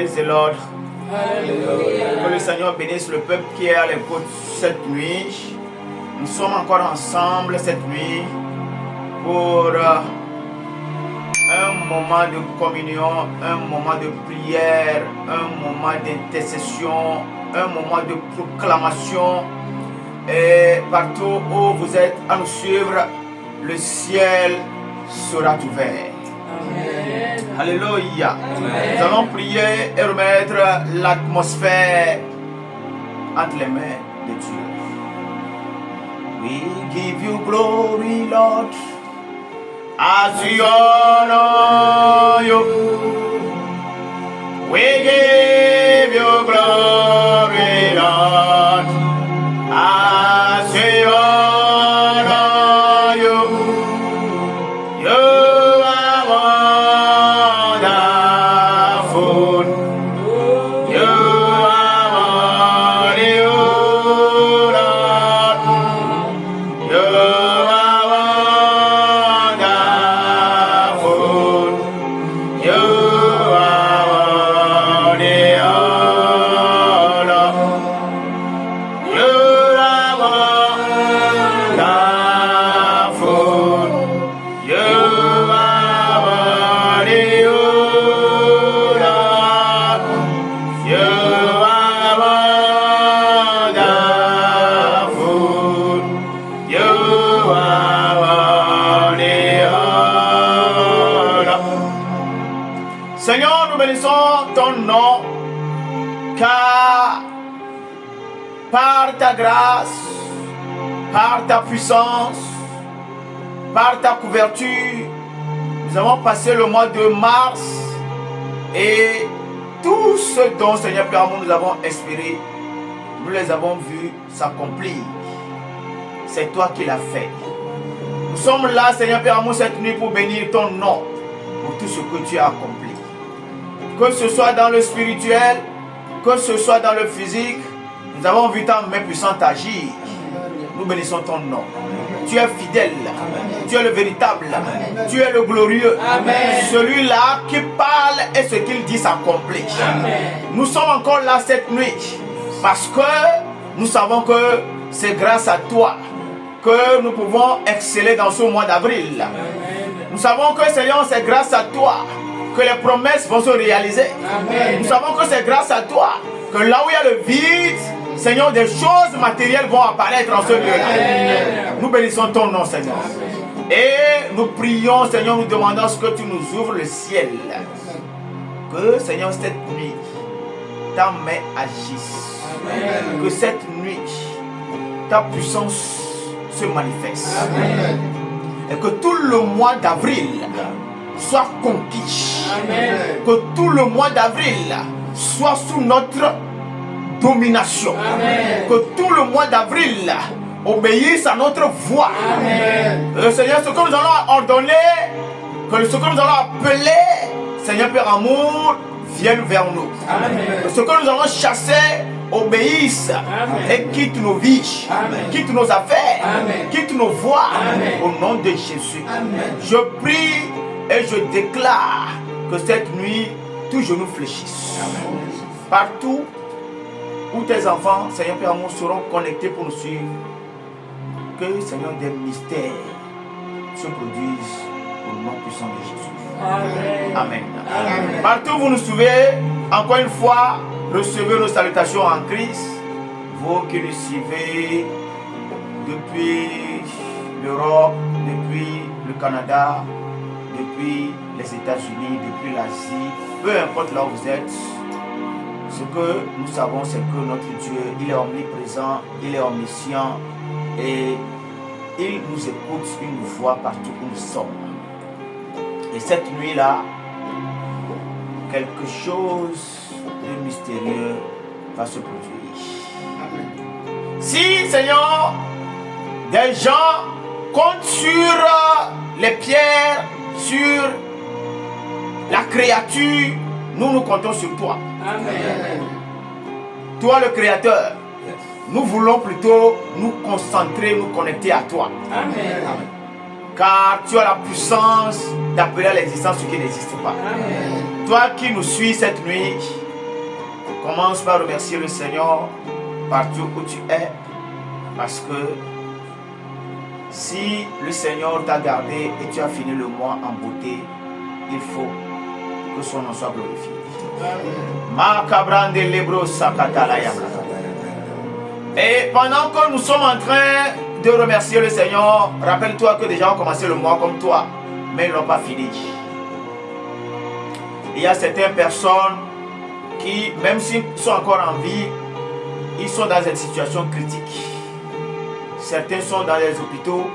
Praise the Lord. Alléluia. Que le Seigneur bénisse le peuple qui est à l'écoute cette nuit. Nous sommes encore ensemble cette nuit pour un moment de communion, un moment de prière, un moment d'intercession, un moment de proclamation. Et partout où vous êtes à nous suivre, le ciel sera ouvert. Amen. Alléluia. Amen. Nous allons prier et remettre l'atmosphère entre les mains de Dieu. We give you glory, Lord, as we honor you. We give you glory, Lord, as we honor you. You are wonderful. You are worthy, O Lord. You are wonderful. You are worthy, O Lord. You are wonderful. You are worthy, O Lord. You are wonderful. You are worthy, O Lord. Seigneur, nous bénissons ton nom, car par ta grâce, par ta puissance, par ta couverture, nous avons passé le mois de mars et tout ce dont, Seigneur Père amour, nous avons espéré, nous les avons vus s'accomplir. C'est toi qui l'as fait. Nous sommes là, Seigneur Père amour, cette nuit pour bénir ton nom, pour tout ce que tu as accompli. Que ce soit dans le spirituel, que ce soit dans le physique, nous avons vu ta main puissante agir. Nous bénissons ton nom. Tu es fidèle. Tu es le véritable. Tu es le glorieux. Celui-là qui parle et ce qu'il dit s'accomplit. Nous sommes encore là cette nuit parce que nous savons que c'est grâce à toi que nous pouvons exceller dans ce mois d'avril. Nous savons que Seigneur, c'est grâce à toi que les promesses vont se réaliser. Nous savons que c'est grâce à toi que là où il y a le vide, Seigneur, des choses matérielles vont apparaître en ce lieu-là. Nous bénissons ton nom, Seigneur. Et nous prions, Seigneur, nous demandons ce que tu nous ouvres le ciel. Que, Seigneur, cette nuit, ta main agisse. Que cette nuit, ta puissance se manifeste. Et que tout le mois d'avril soit conquis. Que tout le mois d'avril soit sous notre domination. Que tout le mois d'avril obéisse à notre voix. Seigneur, ce que nous allons ordonner, que ce que nous allons appeler, Seigneur Père amour, vienne vers nous. Que ce que nous allons chasser obéisse et quitte nos vies, quitte nos affaires, quitte nos voies. Au nom de Jésus, je prie et je déclare que cette nuit, tous genoux fléchissent. Partout où tes enfants, Seigneur Père amour, seront connectés pour nous suivre, que, Seigneur, des mystères se produisent au nom puissant de Jésus. Amen. Partout où vous nous suivez, encore une fois, recevez nos salutations en Christ. Vous qui nous suivez depuis l'Europe, depuis le Canada, depuis les États-Unis, depuis l'Asie, peu importe là où vous êtes, ce que nous savons, c'est que notre Dieu, il est omniprésent, il est omniscient et il nous écoute, il nous voit partout où nous sommes. Et cette nuit-là, quelque chose de mystérieux va se produire. Si, Seigneur, des gens comptent sur les pierres, sur la créature, nous comptons sur toi. Amen. Toi le Créateur, nous voulons plutôt nous concentrer, nous connecter à toi. Amen. Car tu as la puissance d'appeler à l'existence ce qui n'existe pas. Amen. Toi qui nous suis cette nuit, Commence par remercier le Seigneur partout où tu es, parce que si le Seigneur t'a gardé et tu as fini le mois en beauté, il faut que son nom soit glorifié. Et pendant que nous sommes en train de remercier le Seigneur, rappelle-toi que des gens ont commencé le mois comme toi, mais ils ne l'ont pas fini. Il y a certaines personnes qui, même s'ils sont encore en vie, ils sont dans une situation critique. Certains sont dans les hôpitaux,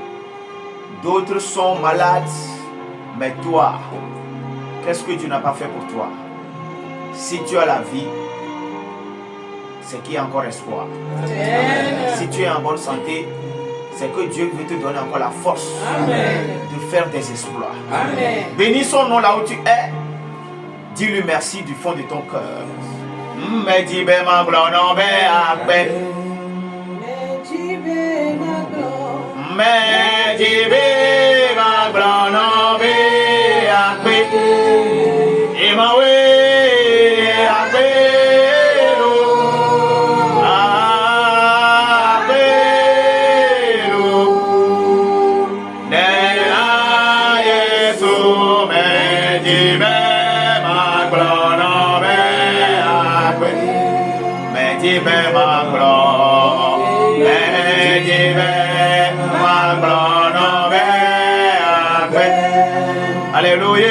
d'autres sont malades, mais toi, qu'est-ce que Dieu n'a pas fait pour toi? Si tu as la vie, c'est qu'il y a encore espoir. Amen. Si tu es en bonne santé, c'est que Dieu veut te donner encore la force de faire des exploits. Amen. Bénis son nom là où tu es. Dis-lui merci du fond de ton cœur. Alléluia.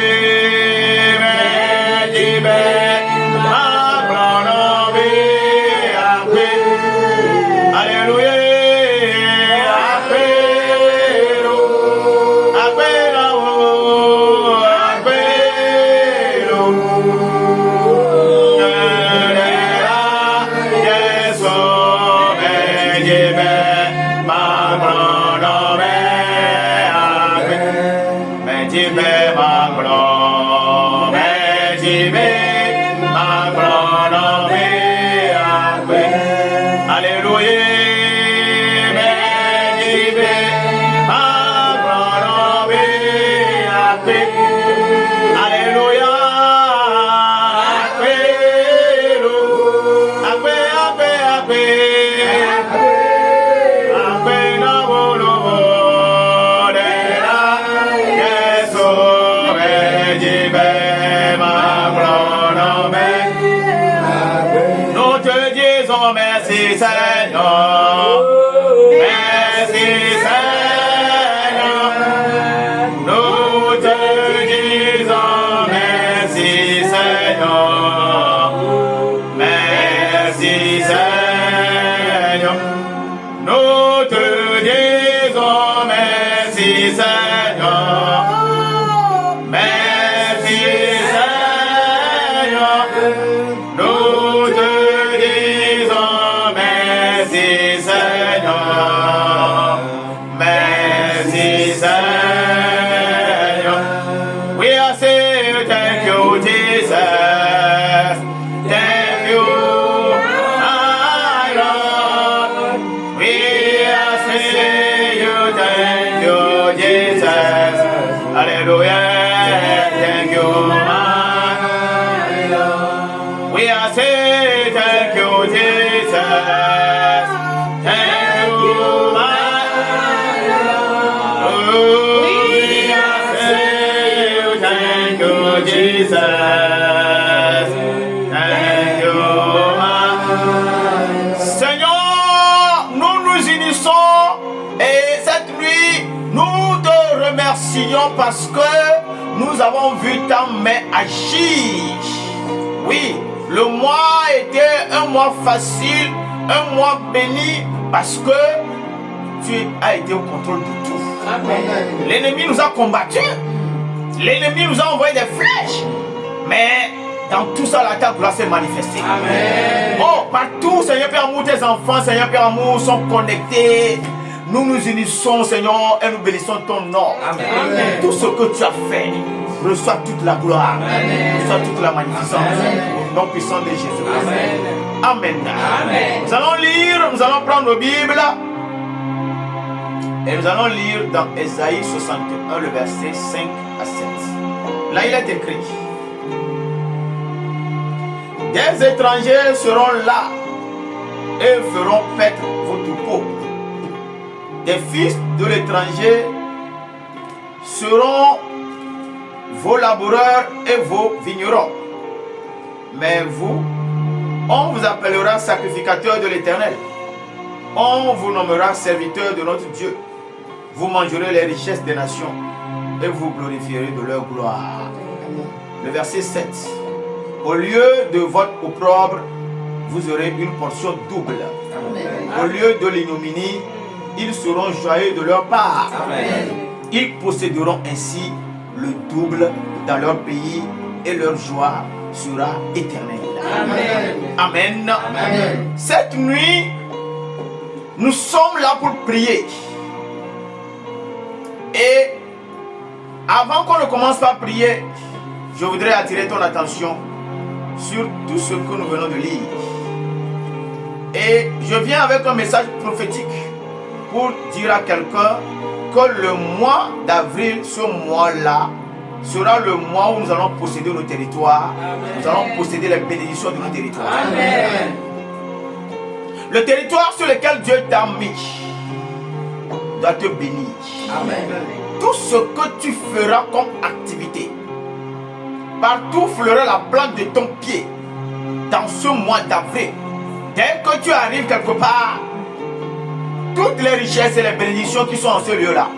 Merci Seigneur, merci Seigneur, nous te disons merci Seigneur, merci Seigneur, nous te disons merci Seigneur, merci Seigneur, nous te disons merci Seigneur, merci Seigneur. We are saying thank you Jesus, thank you my Lord. We are saying you thank you Jesus, hallelujah, thank you my Lord. We are saying thank you Jesus, thank you my Lord. We are saying thank you Jesus, thank you my. Seigneur, nous nous unissons et cette nuit nous te remercions parce que nous avons vu ta main agir. Oui, le mois était un mois facile, un mois béni parce que tu as été au contrôle de tout. Amen. L'ennemi nous a combattus, l'ennemi nous a envoyé des flèches, mais dans tout ça, la ta gloire s'est manifestée. Amen. Oh, partout, Seigneur Père Amour, tes enfants, Seigneur Père Amour, sont connectés. Nous nous unissons, Seigneur, et nous bénissons ton nom. Amen. Amen. Tout ce que tu as fait, reçois toute la gloire, Amen. Reçois toute la magnificence. Amen. Au nom puissant de Jésus. Amen. Amen. Amen. Nous allons lire, nous allons prendre nos Bibles et nous allons lire dans Ésaïe 61, le verset 5 à 7. Là, il est écrit: Des étrangers seront là et feront paître votre peau. Des fils de l'étranger seront vos laboureurs et vos vignerons. Mais vous, on vous appellera sacrificateur de l'Éternel. On vous nommera serviteur de notre Dieu. Vous mangerez les richesses des nations et vous glorifierez de leur gloire. Le verset 7. Au lieu de votre opprobre, vous aurez une portion double. Amen. Au lieu de l'ignominie, ils seront joyeux de leur part. Amen. Ils posséderont ainsi le double dans leur pays et leur joie sera éternelle. Amen. Amen. Amen. Cette nuit, nous sommes là pour prier. Et avant qu'on ne commence par prier, je voudrais attirer ton attention sur tout ce que nous venons de lire. Et je viens avec un message prophétique pour dire à quelqu'un que le mois d'avril, ce mois-là, sera le mois où nous allons posséder nos territoires. Amen. Nous allons posséder les bénédictions de nos territoires. Amen. Le territoire sur lequel Dieu t'a mis doit te bénir. Amen. Tout ce que tu feras comme activité, partout fleura la plante de ton pied dans ce mois d'avril. Dès que tu arrives quelque part, toutes les richesses et les bénédictions qui sont en ce lieu-là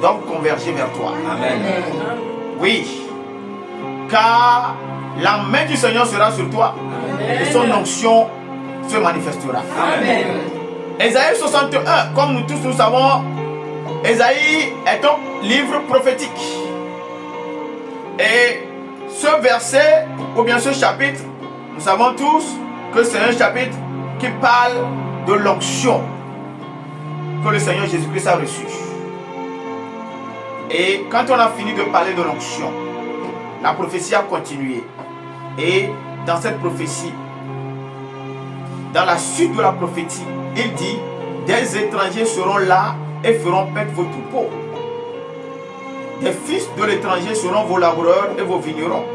doivent converger vers toi. Amen. Oui, car la main du Seigneur sera sur toi. Amen. Et son onction se manifestera. Amen. Ésaïe 61, comme nous tous nous savons, Ésaïe est un livre prophétique. Et ce verset, ou bien ce chapitre, nous savons tous que c'est un chapitre qui parle de l'onction que le Seigneur Jésus-Christ a reçue. Et quand on a fini de parler de l'onction, la prophétie a continué. Et dans cette prophétie, dans la suite de la prophétie, il dit, des étrangers seront là et feront paître votre peau. Des fils de l'étranger seront vos laboureurs et vos vignerons.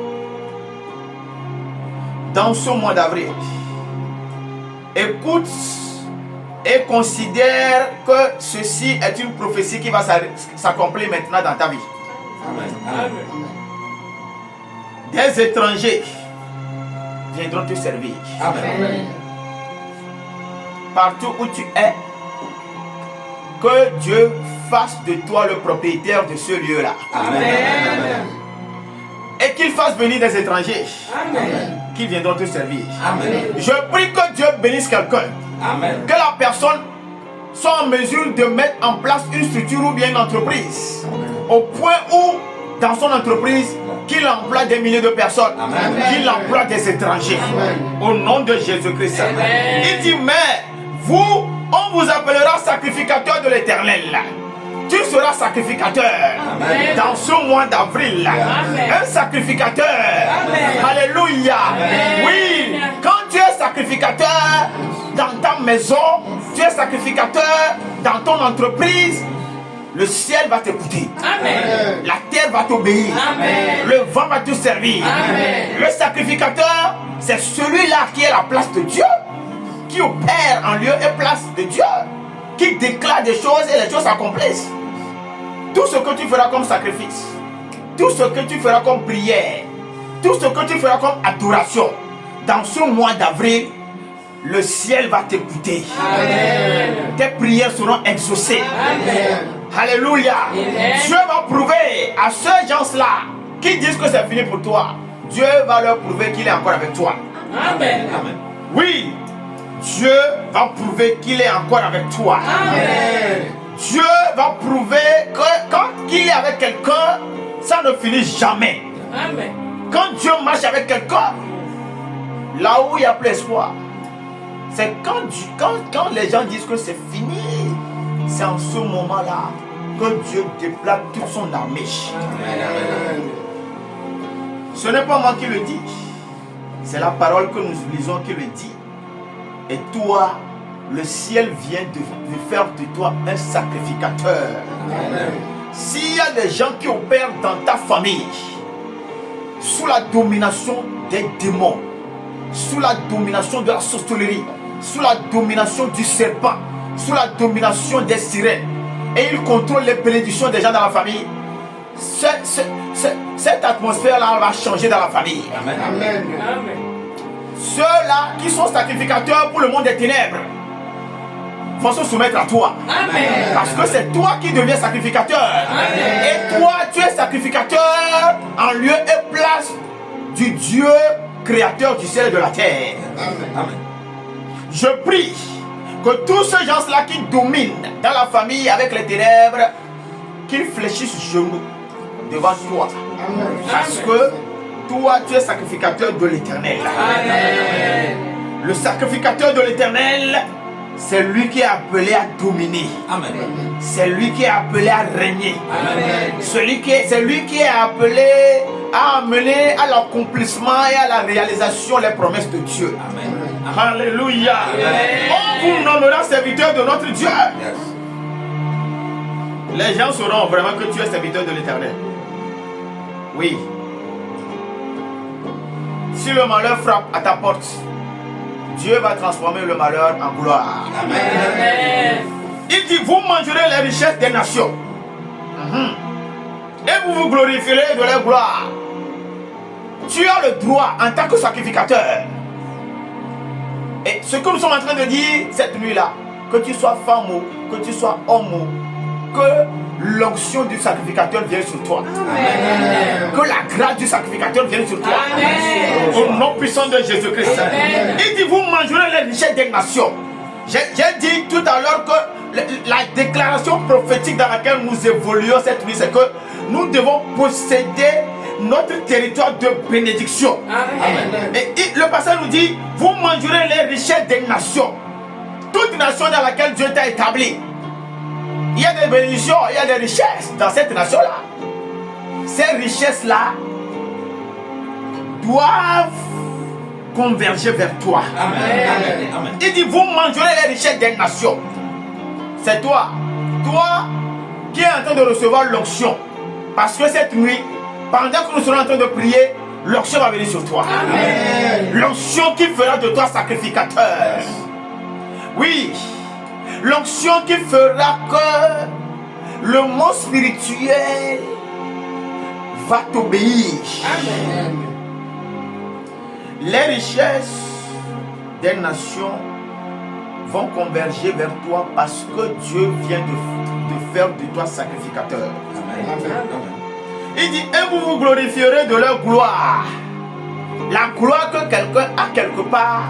Dans ce mois d'avril, écoute et considère que ceci est une prophétie qui va s'accomplir maintenant dans ta vie. Amen. Des étrangers viendront te servir. Amen. Partout où tu es, que Dieu fasse de toi le propriétaire de ce lieu-là. Amen. Et qu'il fasse venir des étrangers. Amen. Qui viendront te servir. Amen. Je prie que Dieu bénisse quelqu'un. Amen. Que la personne soit en mesure de mettre en place une structure ou bien une entreprise. Amen. Au point où, dans son entreprise, qu'il emploie des milliers de personnes. Amen. Qu'il emploie des étrangers. Amen. Au nom de Jésus-Christ. Il dit, mais vous, on vous appellera sacrificateur de l'Éternel. Tu seras sacrificateur. Amen. Dans ce mois d'avril. Un sacrificateur. Amen. Alléluia. Amen. Oui, quand tu es sacrificateur dans ta maison, tu es sacrificateur dans ton entreprise, le ciel va t'écouter. Amen. La terre va t'obéir. Amen. Le vent va te servir. Amen. Le sacrificateur, c'est celui-là qui est la place de Dieu, qui opère en lieu et place de Dieu, qui déclare des choses et les choses s'accomplissent. Tout ce que tu feras comme sacrifice, tout ce que tu feras comme prière, tout ce que tu feras comme adoration, dans ce mois d'avril, le ciel va t'écouter. Amen. Tes prières seront exaucées. Amen. Alléluia. Amen. Dieu va prouver à ces gens-là qui disent que c'est fini pour toi, Dieu va leur prouver qu'il est encore avec toi. Amen. Amen. Oui, Dieu va prouver qu'il est encore avec toi. Amen. Dieu va prouver que quand il est avec quelqu'un, ça ne finit jamais. Amen. Quand Dieu marche avec quelqu'un, là où il y a plus espoir, c'est quand les gens disent que c'est fini, c'est en ce moment-là que Dieu déploie toute son armée. Amen. Ce n'est pas moi qui le dis, c'est la parole que nous lisons qui le dit. Et toi, le ciel vient de faire de toi un sacrificateur. Amen. S'il y a des gens qui opèrent dans ta famille sous la domination des démons, sous la domination de la sorcellerie, sous la domination du serpent, sous la domination des sirènes, et il contrôle les bénédictions des gens dans la famille, cette atmosphère-là va changer dans la famille. Amen. Amen. Ceux-là qui sont sacrificateurs pour le monde des ténèbres vont se soumettre à toi. Amen. Parce que c'est toi qui deviens sacrificateur. Amen. Et toi, tu es sacrificateur en lieu et place du Dieu créateur du ciel et de la terre. Amen. Je prie que tous ces gens-là qui dominent dans la famille avec les ténèbres, qu'ils fléchissent genoux devant toi. Amen. Parce que toi, tu es sacrificateur de l'Éternel. Amen. Le sacrificateur de l'Éternel, c'est lui qui est appelé à dominer. Amen. C'est lui qui est appelé à régner. Amen. C'est lui qui est appelé à amener à l'accomplissement et à la réalisation les promesses de Dieu. Amen. Alléluia. Amen. On vous nommera serviteur de notre Dieu. Yes. Les gens sauront vraiment que tu es serviteur de l'Éternel. Oui. Si le malheur frappe à ta porte, Dieu va transformer le malheur en gloire. Amen. Il dit, vous mangerez les richesses des nations. Et vous vous glorifierez de leur gloire. Tu as le droit en tant que sacrificateur. Et ce que nous sommes en train de dire cette nuit-là, que tu sois femme ou que tu sois homme, que l'onction du sacrificateur vienne sur toi. Amen. Que la grâce du sacrificateur vienne sur toi. Amen. Au nom puissant de Jésus-Christ. Amen. Il dit, vous mangerez les richesses des nations. J'ai dit tout à l'heure que la déclaration prophétique dans laquelle nous évoluons cette nuit, c'est que nous devons posséder notre territoire de bénédiction. Amen. Et le passage nous dit, vous mangerez les richesses des nations. Toute nation dans laquelle Dieu t'a établi, il y a des bénédictions, il y a des richesses dans cette nation-là. Ces richesses-là doivent converger vers toi. Amen. Amen. Il dit, vous mangerez les richesses des nations. C'est toi qui es en train de recevoir l'onction. Parce que cette nuit, pendant que nous serons en train de prier, l'onction va venir sur toi. Amen. L'onction qui fera de toi sacrificateur. Oui, l'onction qui fera que le monde spirituel va t'obéir. Amen. Les richesses des nations vont converger vers toi parce que Dieu vient de faire de toi sacrificateur. Il dit, et vous vous glorifierez de leur gloire. La gloire que quelqu'un a quelque part,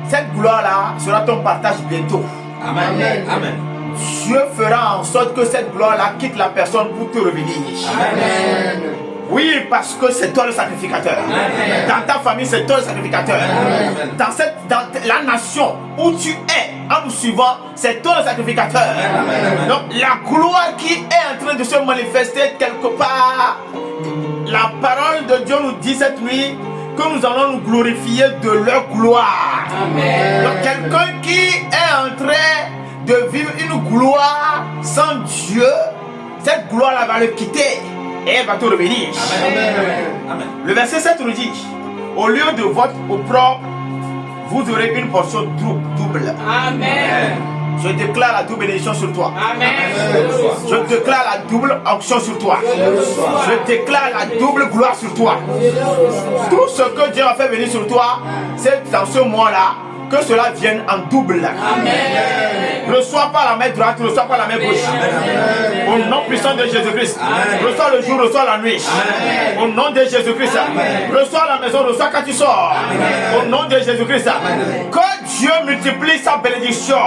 cette gloire-là sera ton partage bientôt. Amen. Amen. Dieu fera en sorte que cette gloire-là quitte la personne pour te revenir. Amen. Oui, parce que c'est toi le sacrificateur. Amen. Dans ta famille, c'est toi le sacrificateur. Amen. Dans la nation où tu es, en nous suivant, c'est toi le sacrificateur. Amen. Donc, la gloire qui est en train de se manifester quelque part, la parole de Dieu nous dit cette nuit que nous allons nous glorifier de leur gloire. Amen. Donc, quelqu'un qui est en train de vivre une gloire sans Dieu, cette gloire-là va le quitter. Et elle va te revenir. Amen. Amen. Le verset 7 nous dit, au lieu de votre opprobre, vous aurez une portion double. Amen. Je déclare la double bénédiction sur toi. Amen. Je déclare la double onction sur toi. Je déclare la double gloire sur toi. Tout ce que Dieu a fait venir sur toi, c'est dans ce mois-là que cela vienne en double. Amen. Reçois pas la main droite, reçois pas la main gauche. Au nom puissant de Jésus-Christ. Reçois le jour, reçois la nuit. Au nom de Jésus-Christ. Reçois la maison, reçois quand tu sors. Au nom de Jésus-Christ. Que Dieu multiplie sa bénédiction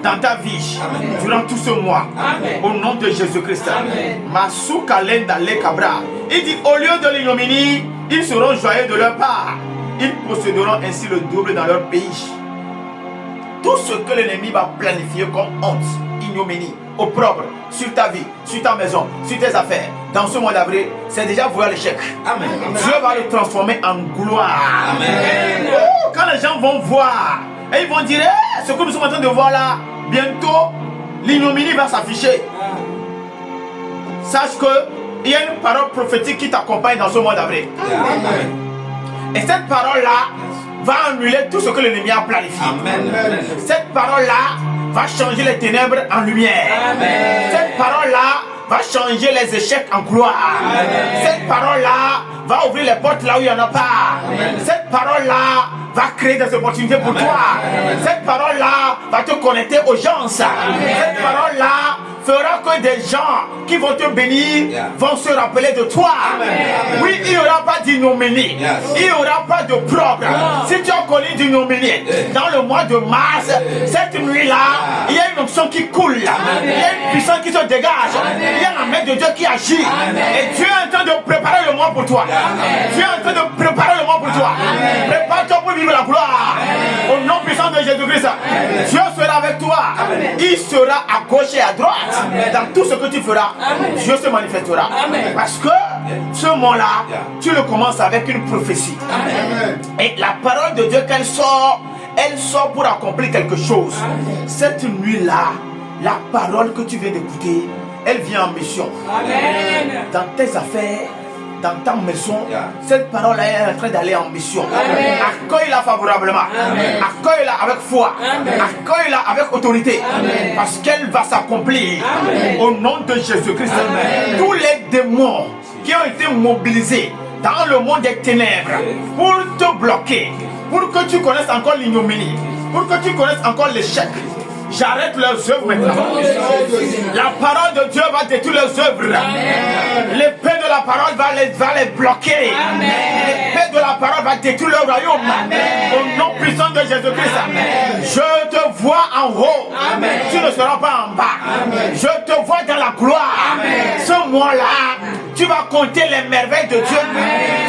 dans ta vie durant tout ce mois. Amen. Au nom de Jésus-Christ. Amen. Masuka lenda le cabra. Il dit, au lieu de l'ignominie, ils seront joyeux de leur part. Ils posséderont ainsi le double dans leur pays. Tout ce que l'ennemi va planifier comme honte, ignominie, opprobre, sur ta vie, sur ta maison, sur tes affaires, dans ce mois d'avril, c'est déjà vouloir l'échec. Amen. Dieu va le transformer en gloire. Amen. Oh, quand les gens vont voir, et ils vont dire, ce que nous sommes en train de voir là, bientôt, l'ignominie va s'afficher. Sache qu'il y a une parole prophétique qui t'accompagne dans ce mois d'avril. Amen. Et cette parole-là va annuler tout ce que l'ennemi a planifié. Amen. Cette parole-là va changer les ténèbres en lumière. Amen. Cette parole-là va changer les échecs en gloire. Amen. Cette parole-là va ouvrir les portes là où il n'y en a pas. Amen. Cette parole-là va créer des opportunités pour Amen. toi. Amen. Cette parole-là va te connecter aux gens. Cette parole-là fera que des gens qui vont te bénir vont se rappeler de toi. Amen. Oui, il n'y aura pas d'ignominie. Yes. Il n'y aura pas de problème. Si tu as connu d'ignominie dans le mois de mars, cette nuit-là, il y a une onction qui coule. Il y a une puissance qui se dégage. Il y a la main de Dieu qui agit. Et Dieu est en train de préparer le mois pour toi. Dieu est en train de préparer le mois pour toi. Prépare-toi pour vivre la gloire. Au nom puissant de Jésus-Christ, Dieu sera avec toi. Il sera à gauche et à droite. Dans tout ce que tu feras, Dieu se manifestera. Parce que ce mois-là, tu le commences avec une prophétie. Et la parole de Dieu qu'elle sort, elle sort pour accomplir quelque chose. Cette nuit-là, la parole que tu viens d'écouter, elle vient en mission. Dans tes affaires, dans ta maison, cette parole est en train d'aller en mission. Accueille-la favorablement. Accueille-la avec foi. Accueille-la avec autorité. Parce qu'elle va s'accomplir. Au nom de Jésus-Christ. Tous les démons qui ont été mobilisés dans le monde des ténèbres pour te bloquer, pour que tu connaisses encore l'ignominie, pour que tu connaisses encore l'échec, j'arrête leurs œuvres maintenant. La parole de Dieu va détruire leurs œuvres. L'épée de la parole va les bloquer. L'épée de la parole va détruire leur royaume. Au nom puissant de Jésus-Christ. Je te vois en haut. Tu ne seras pas en bas. Je te vois dans la gloire. Ce mois-là, tu vas compter les merveilles de Dieu.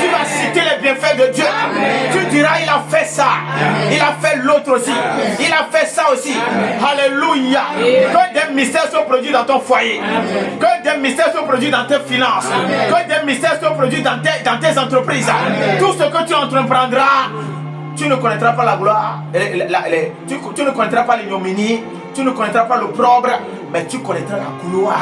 Tu vas citer les bienfaits de Dieu. Tu diras, il a fait ça. Il a fait l'autre aussi. Il a fait ça aussi. Alléluia. Que des mystères soient produits dans ton foyer. Que des mystères soient produits dans tes finances. Que des mystères soient produits dans tes entreprises. Tout ce que tu entreprendras, tu ne connaîtras pas la gloire. Tu ne connaîtras pas l'ignominie. Tu ne connaîtras pas l'opprobre. Mais tu connaîtras la gloire.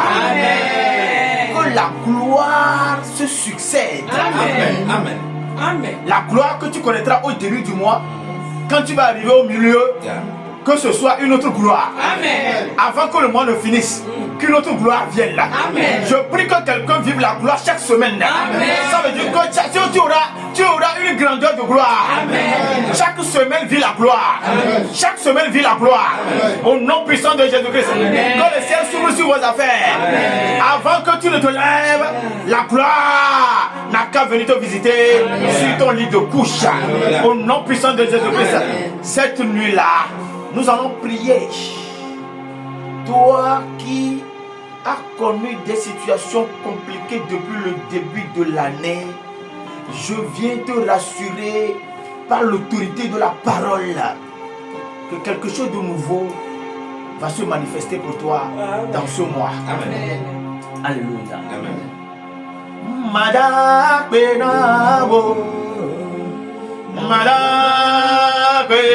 Que la gloire se succède. Amen. La gloire que tu connaîtras au début du mois, quand tu vas arriver au milieu, que ce soit une autre gloire. Avant que le mois ne finisse, qu'une autre gloire vienne là. Je prie que quelqu'un vive la gloire chaque semaine. Ça veut dire que tu auras une grandeur de gloire. Chaque semaine vit la gloire. Chaque semaine vit la gloire. Au nom puissant de Jésus-Christ. Que le ciel s'ouvre sur vos affaires. Avant que tu ne te lèves, la gloire n'a qu'à venir te visiter sur ton lit de couche. Au nom puissant de Jésus-Christ. Cette nuit-là, nous allons prier. Toi qui as connu des situations compliquées depuis le début de l'année, je viens te rassurer par l'autorité de la parole que quelque chose de nouveau va se manifester pour toi dans ce mois. Amen. Alléluia. Amen. Mada Benabo, Mada Benabo.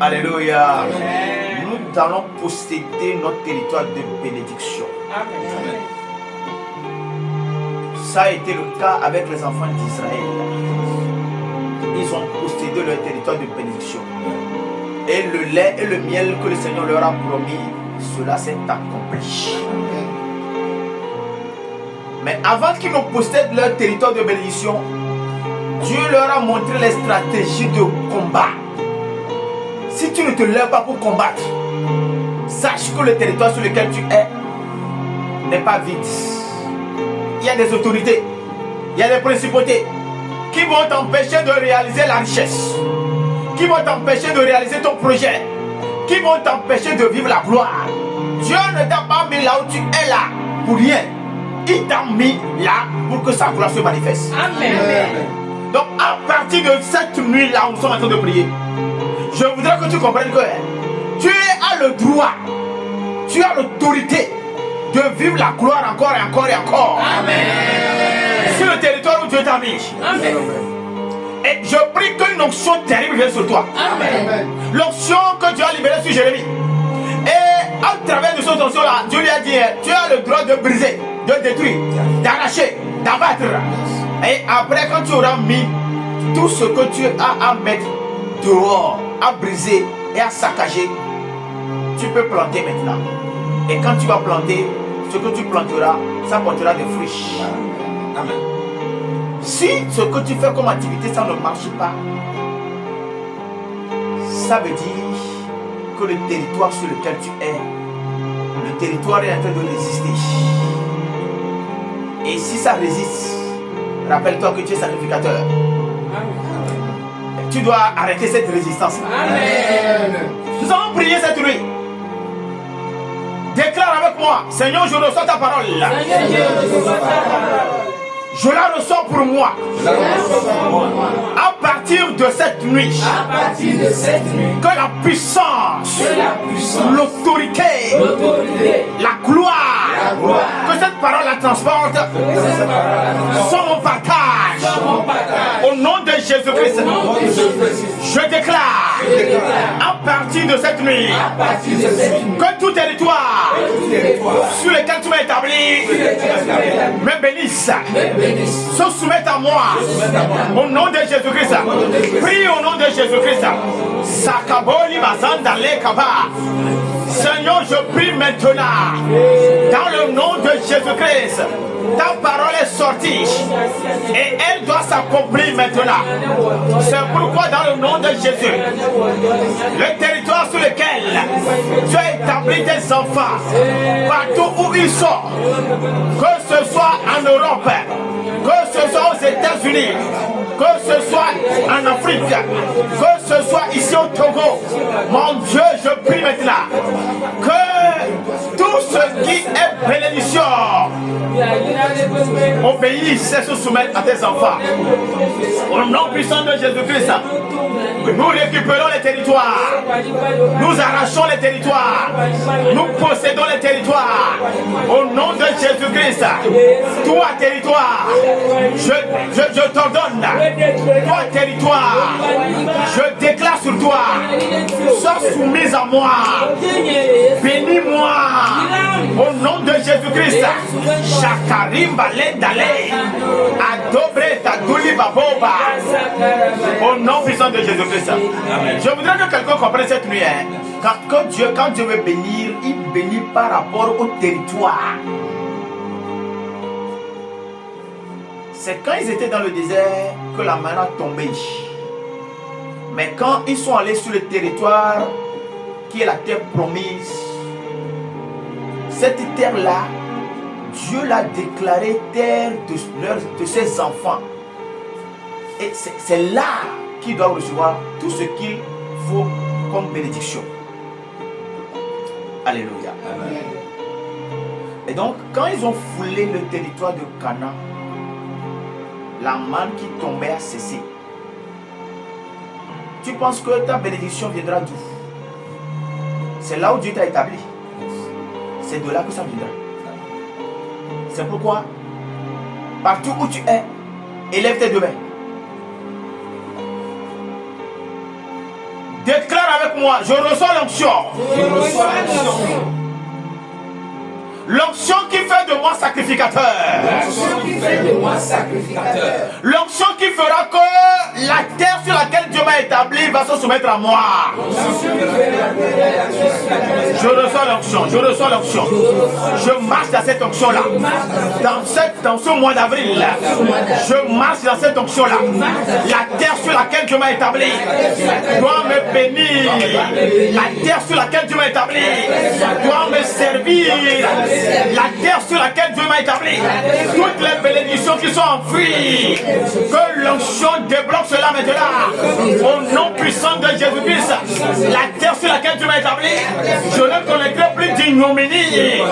Alléluia. Nous allons posséder notre territoire de bénédiction. Amen. Ça a été le cas avec les enfants d'Israël. Ils ont possédé leur territoire de bénédiction. Et le lait et le miel que le Seigneur leur a promis, cela s'est accompli. Mais avant qu'ils ne possèdent leur territoire de bénédiction, Dieu leur a montré les stratégies de combat. Si tu ne te lèves pas pour combattre, sache que le territoire sur lequel tu es n'est pas vide. Il y a des autorités, il y a des principautés qui vont t'empêcher de réaliser la richesse, qui vont t'empêcher de réaliser ton projet, qui vont t'empêcher de vivre la gloire. Dieu ne t'a pas mis là où tu es là pour rien. Il t'a mis là pour que sa gloire se manifeste. Amen. Donc à partir de cette nuit-là, nous sommes en train de prier. Je voudrais que tu comprennes que tu as le droit, tu as l'autorité de vivre la gloire encore et encore et encore. Amen. Sur le territoire où Dieu t'a mis. Amen. Et je prie qu'une onction terrible vienne sur toi. Amen. L'onction que Dieu a libérée sur Jérémie. Et à travers de cette onction-là, Dieu lui a dit, tu as le droit de briser, de détruire, d'arracher, d'abattre. Et après, quand tu auras mis tout ce que tu as à mettre dehors, à briser et à saccager, tu peux planter maintenant. Et quand tu vas planter, ce que tu planteras, ça portera des fruits. Amen. Si ce que tu fais comme activité, ça ne marche pas, ça veut dire que le territoire sur lequel tu es, le territoire est en train de résister. Et si ça résiste, rappelle-toi que tu es sacrificateur. Tu dois arrêter cette résistance. Amen. Nous allons prier cette nuit. Déclare avec moi, Seigneur, je reçois ta parole. Je la reçois pour moi. À partir de cette nuit, que la puissance, l'autorité, la gloire, que cette parole la transporte, sont mon partage. Au nom de Jésus-Christ, je déclare, à partir de cette nuit, que tout territoire sur lequel tu m'as établi me bénisse, se soumette à moi. Au nom de Jésus-Christ, prie au nom de Jésus-Christ. Sakaboli Mazanda Lekaba. Seigneur, je prie maintenant, dans le nom de Jésus-Christ, ta parole est sortie et elle doit s'accomplir maintenant. C'est pourquoi dans le nom de Jésus, le territoire sur lequel tu as établi tes enfants, partout où ils sont, que ce soit en Europe, que ce soit aux États-Unis, que ce soit en Afrique, que ce soit ici au Togo, mon Dieu, je prie maintenant que tout ce qui est bénédiction obéisse et se soumette à tes enfants. Au nom puissant de Jésus-Christ, nous récupérons les territoires, nous arrachons les territoires, nous possédons les territoires. Au nom de Jésus-Christ, toi territoire, je t'ordonne, toi territoire, je déclare sur toi, sois soumise à moi, bénis-moi, au nom de Jésus-Christ. Shakarimba Lendale, Adobre Tadouli Baboba, au nom puissant de Jésus-Christ. Je voudrais que quelqu'un comprenne cette nuit. Quand Dieu veut bénir, il bénit par rapport au territoire. C'est quand ils étaient dans le désert que la manne a tombé. Mais quand ils sont allés sur le territoire qui est la terre promise, cette terre-là, Dieu l'a déclarée terre de ses enfants. Et c'est là qu'ils doivent recevoir tout ce qu'il faut comme bénédiction. Alléluia. Amen. Et donc, quand ils ont foulé le territoire de Canaan, la manne qui tombait a cessé. Tu penses que ta bénédiction viendra d'où? C'est là où Dieu t'a établi. C'est de là que ça viendra. C'est pourquoi, partout où tu es, élève tes deux mains. Déclare avec moi, je reçois l'onction. L'onction qui fait de moi sacrificateur. L'onction qui fera que la terre sur laquelle Dieu m'a établi va se soumettre à moi. Je reçois l'onction, je reçois l'onction. Je marche dans cette onction-là. Dans ce mois d'avril, je marche dans cette onction-là. La terre sur laquelle Dieu m'a établi doit me bénir. La terre sur laquelle Dieu m'a établi doit me servir. La terre sur laquelle Dieu m'a établi, toutes les bénédictions qui sont enfouies, que l'onction débloque cela maintenant. Au nom puissant de Jésus-Christ, la terre sur laquelle Dieu m'a établi, je ne connaîtrai plus d'ignominie,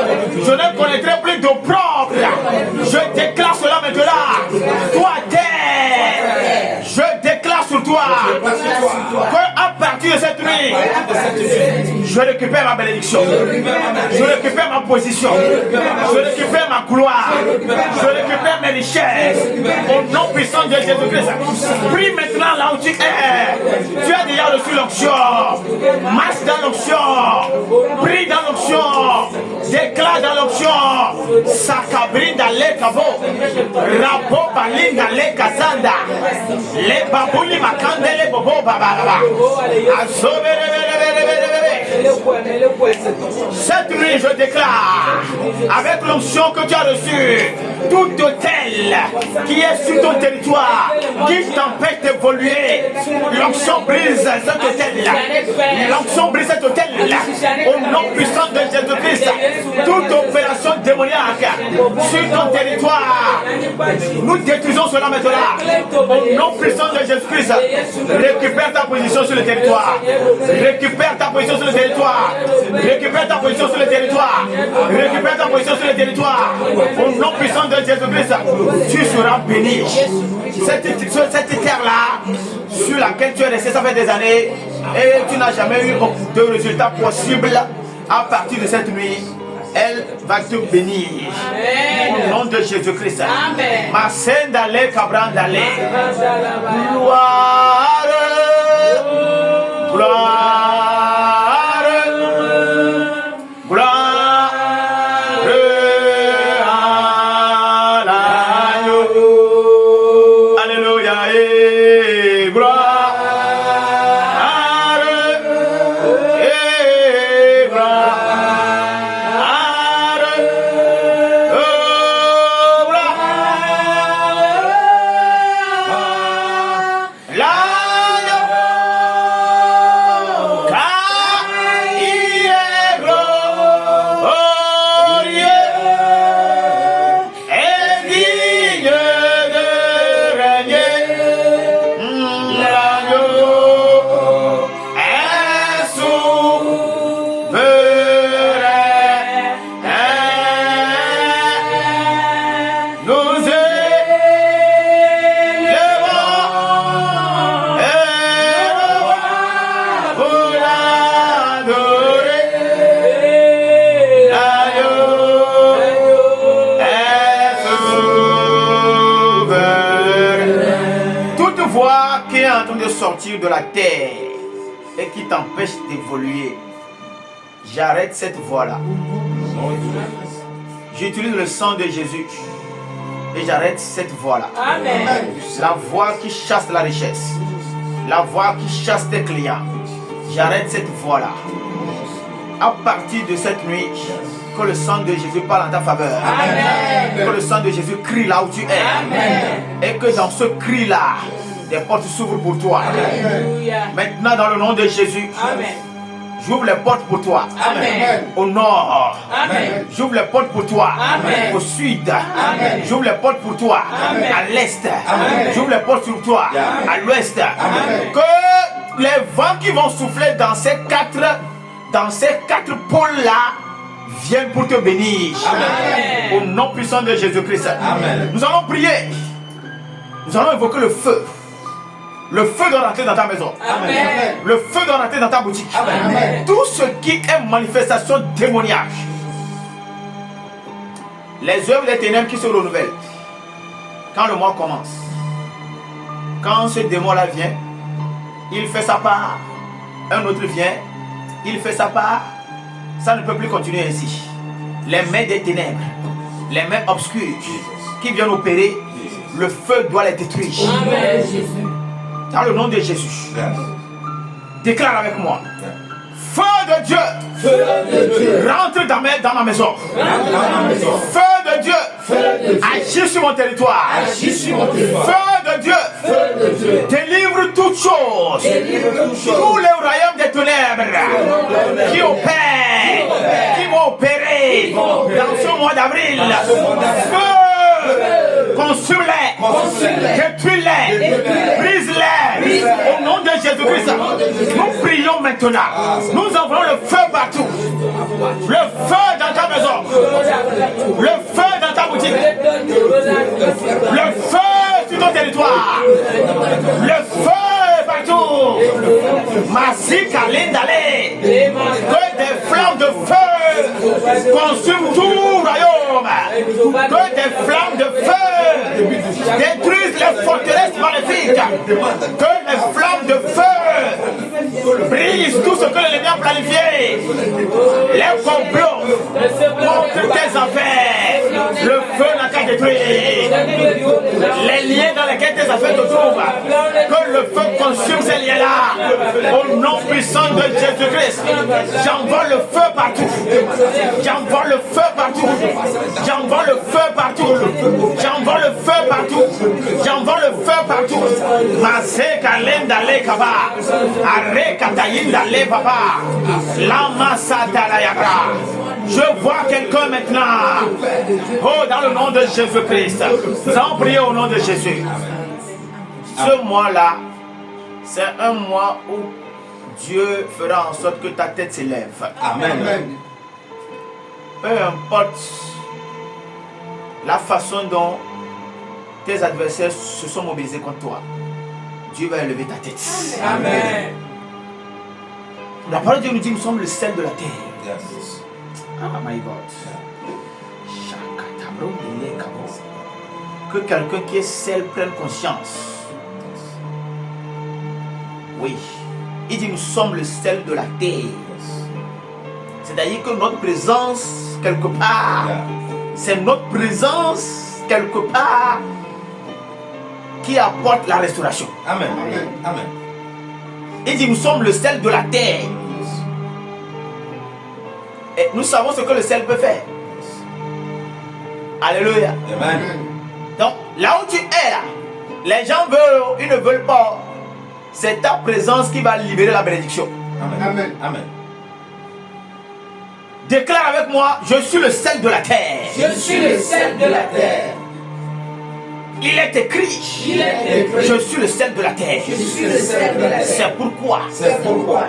je ne connaîtrai plus d'opprobre. Je déclare cela maintenant. Toi, terre, je déclare sur toi qu'à partir de cette nuit, je récupère ma bénédiction, je récupère ma position, je récupère ma gloire, je récupère mes richesses. Au nom puissant de Jésus-Christ, prie maintenant là où tu es. Tu as déjà reçu l'onction. Marche dans l'onction. Prie dans l'onction. Déclare dans l'onction. Sakabrinda le kabo. Rabo balinda le kazanda. Le babouli makande le bobo bababa. Cette nuit, je déclare, avec l'onction que tu as reçue, tout hôtel qui est sur ton territoire, qui t'empêche d'évoluer, l'onction brise cet hôtel-là. L'onction brise cet hôtel-là. Au nom puissant de Jésus-Christ, toute opération démoniaque sur ton territoire, nous détruisons cela maintenant. Au nom puissant de Jésus-Christ, récupère ta position sur le territoire. Récupère ta position sur le territoire. Récupère ta position sur le territoire. Récupère ta position sur le territoire. Au nom puissant de Jésus-Christ, tu seras béni. Cette terre-là, sur laquelle tu es resté, ça fait des années, et tu n'as jamais eu de résultat possible, à partir de cette nuit, elle va te bénir. Amen. Au nom de Jésus-Christ. Ma scène d'aller, cabran d'aller. Gloire. Gloire. Sortir de la terre et qui t'empêche d'évoluer, j'arrête cette voie-là. J'utilise le sang de Jésus et j'arrête cette voie-là. La voie qui chasse la richesse, la voie qui chasse tes clients, j'arrête cette voie-là. À partir de cette nuit, que le sang de Jésus parle en ta faveur. Amen. Que le sang de Jésus crie là où tu es. Amen. Et que dans ce cri-là, des portes s'ouvrent pour toi. Amen. Maintenant, dans le nom de Jésus, j'ouvre les portes pour toi. Amen. Au nord, j'ouvre les portes pour toi. Amen. Au sud, j'ouvre les portes pour toi. Amen. À l'est, j'ouvre les portes pour toi. Amen. À l'ouest. Que les vents qui vont souffler dans ces quatre pôles-là viennent pour te bénir. Amen. Au nom puissant de Jésus-Christ. Nous allons prier. Nous allons évoquer le feu. Le feu doit rentrer dans ta maison. Amen. Le feu doit rentrer dans ta boutique. Amen. Tout ce qui est manifestation démoniaque, les œuvres des ténèbres qui se renouvellent, quand le mois commence, quand ce démon-là vient, il fait sa part, un autre vient, il fait sa part, ça ne peut plus continuer ainsi. Les mains des ténèbres, les mains obscures qui viennent opérer, le feu doit les détruire. Amen. Dans le nom de Jésus. Déclare avec moi. Feu de Dieu. Feu de dans ma maison. Feu de Dieu, agis sur mon territoire. Feu de Dieu, délivre toutes choses. Tous les royaumes des ténèbres qui opèrent, qui vont opérer dans ce mois d'avril. Feu, consume-les, détruis-les, brise-les. Au nom de Jésus-Christ, nous prions maintenant. Nous envoyons le feu partout. Le feu dans ta maison. Le feu dans ta boutique. Le feu sur ton territoire. Le feu partout. Masika Lindale. Que des flammes de feu consument tout royaume. Que des flammes de feu détruisent les forteresses maléfiques. Que les flammes de feu brisent tout ce que l'ennemi a planifié. Les complots contre tes affaires. Le feu n'a qu'à détruire. Les liens dans lesquels tes affaires te trouvent. Que le feu consume ces liens-là. Au nom puissant de Jésus-Christ. J'envoie le feu partout. J'envoie le feu partout. J'envoie le feu partout. J'envoie le feu partout. J'envoie le feu partout. Masé kalenda le kaba. Arrête katayinda le papa. Lama satala yakra. Je vois quelqu'un maintenant. Oh, dans le nom de Jésus-Christ. Nous allons prier au nom de Jésus. Ce mois-là, c'est un mois où Dieu fera en sorte que ta tête s'élève. Amen. Peu importe la façon dont tes adversaires se sont mobilisés contre toi, Dieu va élever ta tête. Amen. La parole de Dieu nous dit, nous sommes le sel de la terre. Yes. Ah, my God. Que quelqu'un qui est sel prenne conscience. Oui. Il dit, nous sommes le sel de la terre. C'est-à-dire que notre présence, quelque part, c'est notre présence, quelque part, qui apporte la restauration. Amen. Amen. Il dit, nous sommes le sel de la terre. Et nous savons ce que le sel peut faire. Alléluia. Amen. Donc, là où tu es là, les gens veulent, ils ne veulent pas. C'est ta présence qui va libérer la bénédiction. Amen. Amen. Déclare avec moi, je suis le sel de la terre. Je suis le sel de la terre. Il est écrit, je suis le sel de la terre. Je suis le sel de la terre. C'est pourquoi C'est pourquoi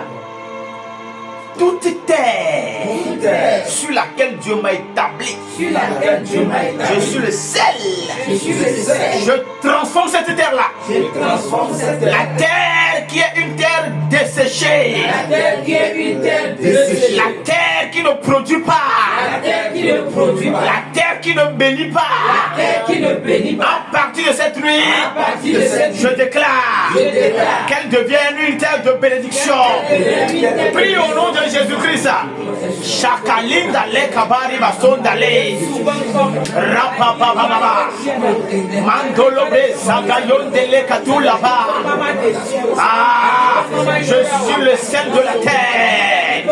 toute terre sur laquelle Dieu m'a établi, Sur laquelle Dieu m'a établi. je suis le sel. Je suis le sel. Je transforme cette terre-là. Je transforme cette La terre. terre qui est une terre desséchée. La terre qui est une terre desséchée. La terre qui ne produit La pas. terre qui ne produit pas. La terre qui ne bénit La pas. terre qui ne bénit pas. À partir de cette nuit, À partir de cette je déclare Je déclare qu'elle devienne une terre de bénédiction. Prie au nom de Jésus-Christ. Shakalinda le kabari basondale. Rapapapapa. Mandolobe zagayonde le katulaba. Ah, je suis le sel de la terre.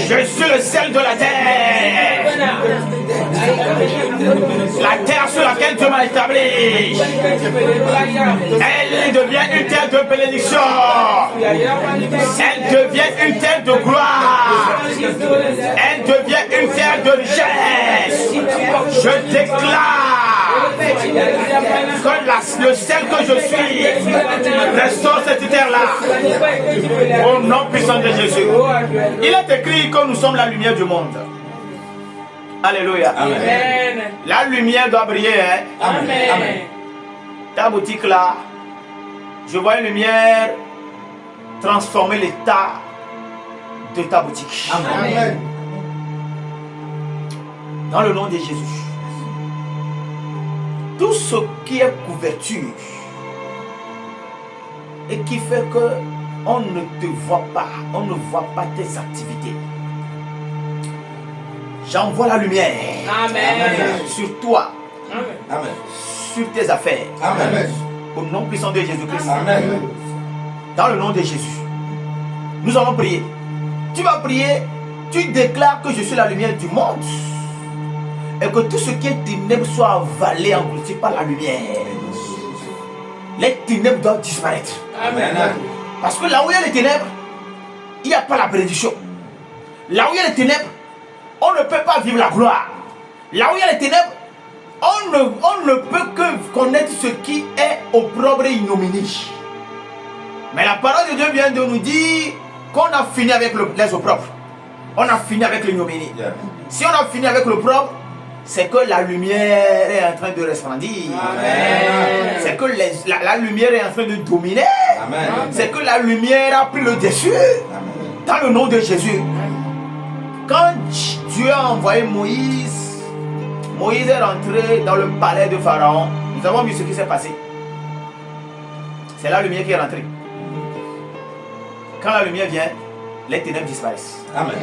Je suis le sel de la terre. La terre sur laquelle Dieu m'a établi. Elle devient une terre de bénédiction. Elle devient une terre de gloire. Elle devient une terre de richesse. Je déclare que le sel que je suis restaure cette terre-là. Au nom puissant de Jésus. Il est écrit que nous sommes la lumière du monde. Alléluia. Amen. La lumière doit briller. Hein? Amen. Amen. Ta boutique là, je vois une lumière transformer l'état de ta boutique. Amen. Dans le nom de Jésus. Tout ce qui est couverture et qui fait que on ne te voit pas, on ne voit pas tes activités. J'envoie la lumière. Amen. Sur toi, Amen. sur tes affaires. Amen. Au nom puissant de Jésus-Christ. Amen. Dans le nom de Jésus. Nous allons prier. Tu vas prier tu déclares que je suis la lumière du monde et que tout ce qui est ténèbres soit avalé, englouti par la lumière. Les ténèbres doivent disparaître. Amen. Parce que là où il y a les ténèbres, il n'y a pas la bénédiction. Là où il y a les ténèbres, on ne peut pas vivre la gloire. Là où il y a les ténèbres, on ne peut que connaître ce qui est opprobre et ignominie. Mais la parole de Dieu vient de nous dire qu'on a fini avec les opprobres. On a fini avec l'ignominie. Yeah. Si on a fini avec l'opprobre, c'est que la lumière est en train de resplendir. Amen. C'est que la lumière est en train de dominer. Amen. C'est que la lumière a pris le dessus. Amen. Dans le nom de Jésus. Quand Dieu a envoyé Moïse, Moïse est rentré dans le palais de Pharaon. Nous avons vu ce qui s'est passé. C'est la lumière qui est rentrée. Quand la lumière vient, les ténèbres disparaissent. Amen.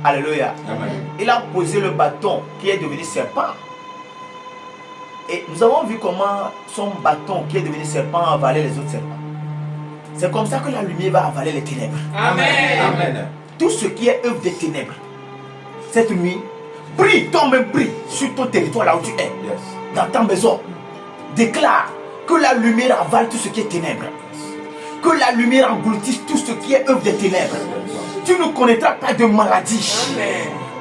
Alléluia. Amen. Il a posé le bâton qui est devenu serpent. Et nous avons vu comment son bâton qui est devenu serpent a avalé les autres serpents. C'est comme ça que la lumière va avaler les ténèbres. Amen. Amen. Tout ce qui est œuvre des ténèbres, cette nuit, prie, toi-même prie sur ton territoire là où tu es, Yes. dans ta maison. Déclare que la lumière avale tout ce qui est ténèbres. Que la lumière engloutisse tout ce qui est œuvre des ténèbres. Tu ne connaîtras pas de maladie. Amen.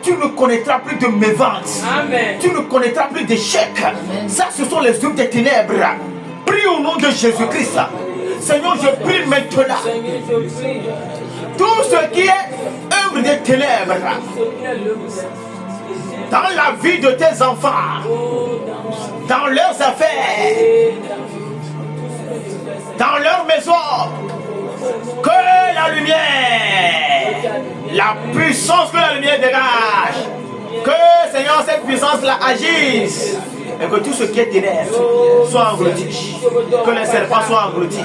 Tu ne connaîtras plus de mévente. Amen. Tu ne connaîtras plus d'échec. Ça, ce sont les œuvres des ténèbres. Prie au nom de Jésus-Christ. Seigneur, je prie maintenant. Seigneur, je prie. Tout ce qui est œuvre des ténèbres dans la vie de tes enfants, dans leurs affaires, dans leur maison, que la lumière, la puissance que la lumière dégage, que Seigneur cette puissance-là agisse et que tout ce qui est ténèbres soit englouti, que les serpents soient engloutis,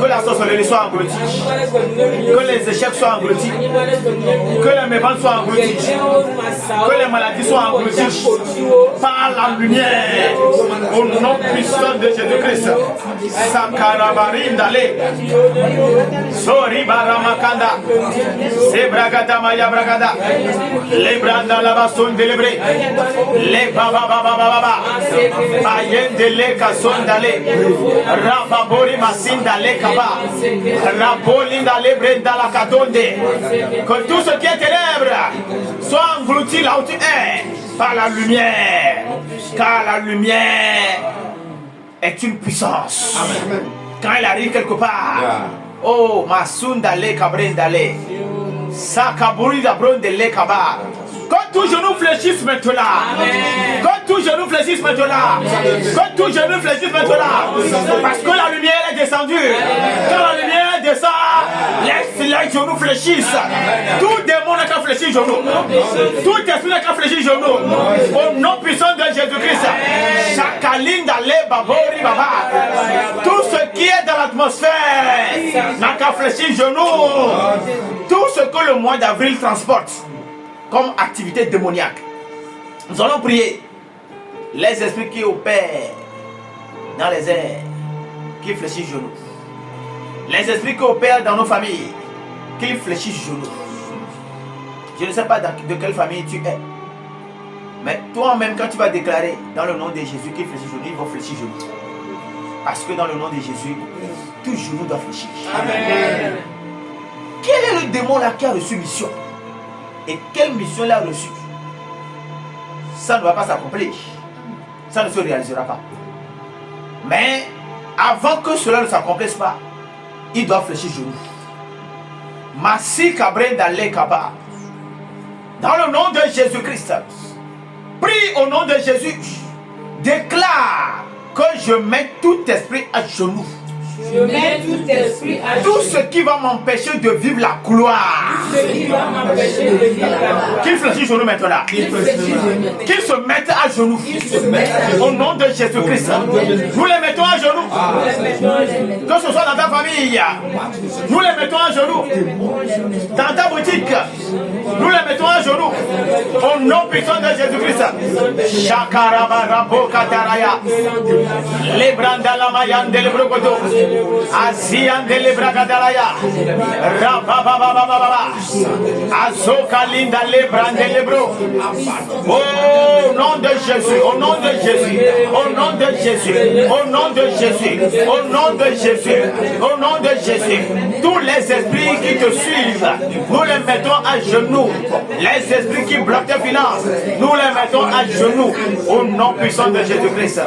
que la sorcellerie soit engloutie, que les échecs soient engloutis, que les méventes soient engloutis, que les maladies soient englouties par la lumière au nom puissant de Jésus-Christ. Sakarabarindale, Sori Baramakanda, Sebragada Maya Bragada, Lebranda Labason délébré, les Baba Baba Baba, Ayendele Kasondale, Rababori Masindale Kaba, Rabolindale Brenda la Kadonde, que tout ce qui est ténèbres soit englouti là où tu es par la lumière, car la lumière est une puissance. Amen. Quand elle arrive quelque part, Yeah. oh, Masundale Kabrendale, Sakaburi Dabrondele Kaba. Quand tout genou fléchisse maintenant, quand tout genou fléchisse maintenant, quand tout genou fléchisse maintenant, parce que la lumière est descendue. Quand la lumière descend, les genoux fléchissent. Tout démon n'a qu'à fléchir genou. Tout esprit n'a qu'à fléchir genou. Au nom puissant de Jésus-Christ. Chakalinda le babori baba. Tout ce qui est dans l'atmosphère n'a qu'à fléchir genou. Tout ce que le mois d'avril transporte comme activité démoniaque. Nous allons prier. Les esprits qui opèrent dans les airs, qui fléchissent genoux. Les esprits qui opèrent dans nos familles, qui fléchissent genoux. Je ne sais pas de quelle famille tu es. Mais toi-même, quand tu vas déclarer dans le nom de Jésus qui fléchit genoux, ils vont fléchir genoux. Parce que dans le nom de Jésus, tout genou doit fléchir. Amen. Quel est le démon là qui a reçu mission? Et quelle mission il a reçue? Ça ne va pas s'accomplir. Ça ne se réalisera pas. Mais avant que cela ne s'accomplisse pas, il doit fléchir genoux. Massi Kabrenda le Kaba. Dans le nom de Jésus-Christ, prie au nom de Jésus. Déclare que je mets tout esprit à genoux. Je mets tout esprit à Tout genoux. ce qui va m'empêcher de vivre la gloire. Ce qui va m'empêcher de vivre la gloire. Qu'il fléchisse genoux maintenant. Qu'il se mette à genoux. Au nom de Jésus-Christ. Nous les mettons à genoux. Que ce soit dans ta famille. Nous les mettons à genoux. Dans ta boutique. Nous les mettons à genoux. Au nom puissant de Jésus-Christ. Shakarabarabokataraya. Lebranda la mayande le brokoto. Aziandele Bragadalaya. Rabababababa. Azokalinda Lebrandelebro. Au nom de Jésus, au nom de Jésus, au nom de Jésus, au nom de Jésus, au nom de Jésus, au nom de Jésus. Tous les esprits qui te suivent, nous les mettons à genoux. Les esprits qui bloquent tes finances, nous les mettons à genoux. Au nom puissant de Jésus-Christ.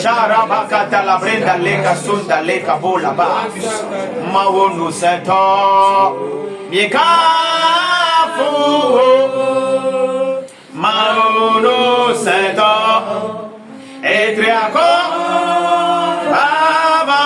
Sharabakata la brenda leka sunda leka bola ba. Mawonu sento. Miekafu. Mawonu sento. Etriako. Baba.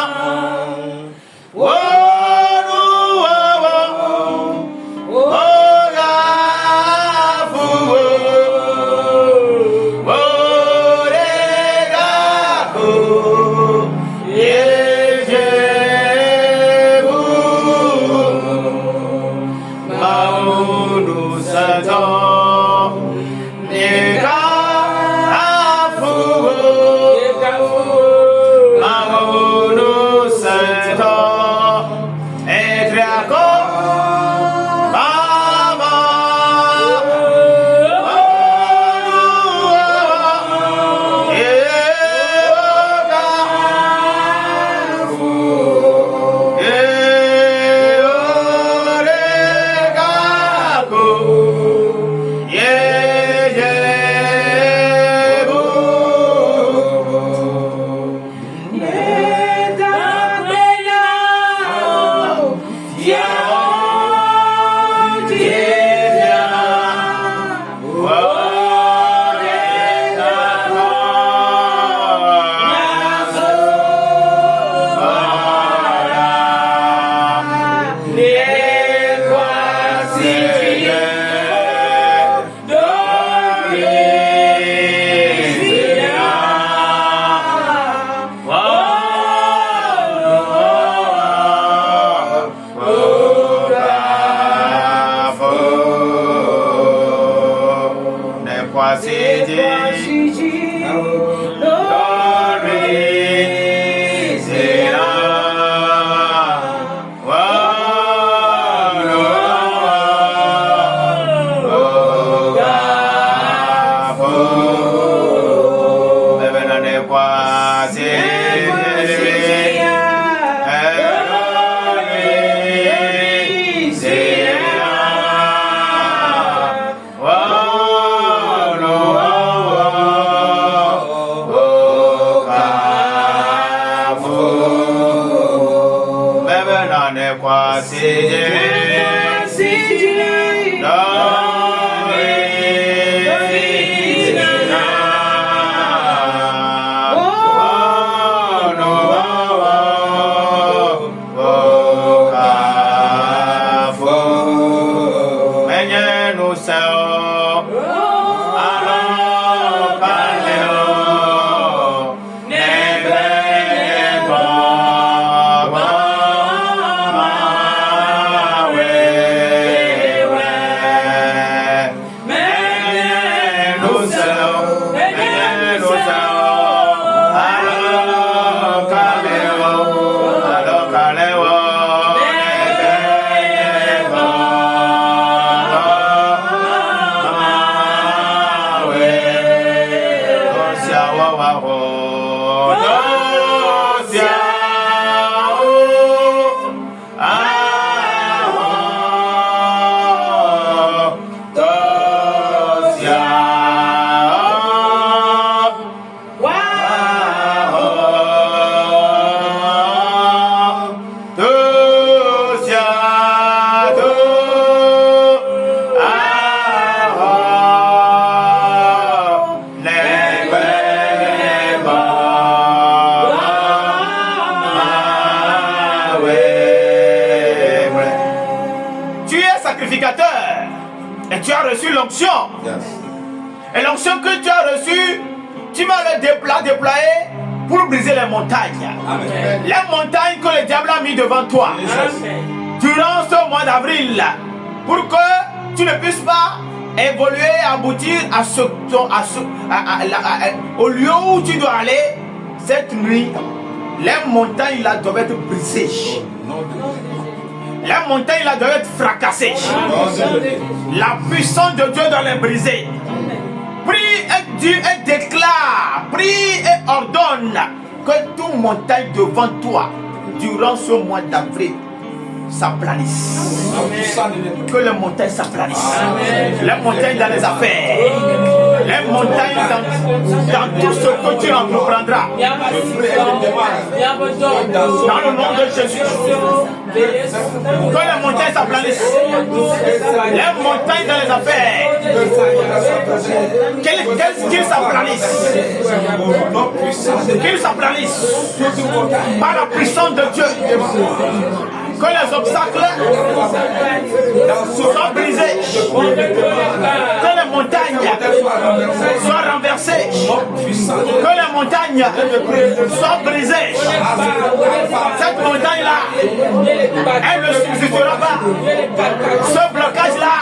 Et tu as reçu l'onction. Et l'onction que tu as reçue, tu vas le déployer pour briser les montagnes. Amen. Les montagnes que le diable a mis devant toi. Durant ce mois d'avril, pour que tu ne puisses pas évoluer et aboutir au lieu où tu dois aller cette nuit. Les montagnes là doivent être brisées. Les montagnes là doivent être fracassées. La puissance de Dieu doit les briser. Prie et Dieu et déclare, prie et ordonne que toute montagne devant toi, durant ce mois d'avril, s'aplanisse. Que les montagnes s'aplanissent. Les montagnes dans les affaires. Les montagnes dans tout ce que tu entreprendras. Dans le nom de Jésus. Que les montagnes s'aplanissent. Les montagnes dans les affaires. Qu'ils s'aplanissent. Qu'ils s'aplanissent. Par la puissance de Dieu. Que les obstacles soient brisés. Que les montagnes soient renversées. Que les montagnes soient brisées. Cette montagne-là, elle ne subsistera pas. Ce blocage-là,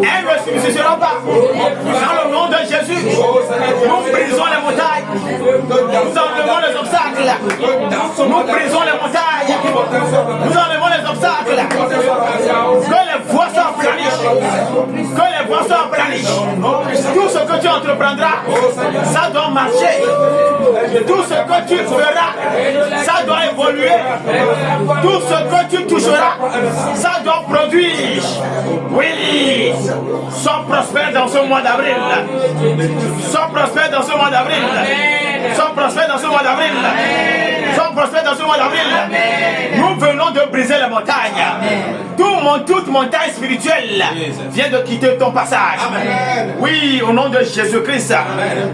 elle ne subsistera pas. Dans le nom de Jésus, nous brisons les montagnes. Nous enlevons les obstacles. Nous brisons les montagnes. Nous enlevons les obstacles. Que les voies soient aplanies. Que les voies soient aplanies. Tout ce que tu entreprendras, ça doit marcher. Tout ce que tu feras, ça doit évoluer. Tout ce que tu toucheras, ça doit produire. Oui. Sois prospère dans ce mois d'avril. Sois prospère dans ce mois d'avril. Sois prospère dans ce mois d'avril. Sois prospère dans ce mois d'avril. Nous venons de briser les montagnes. Toute montagne spirituelle vient de quitter ton passage. Amen. Oui, au nom de Jésus-Christ,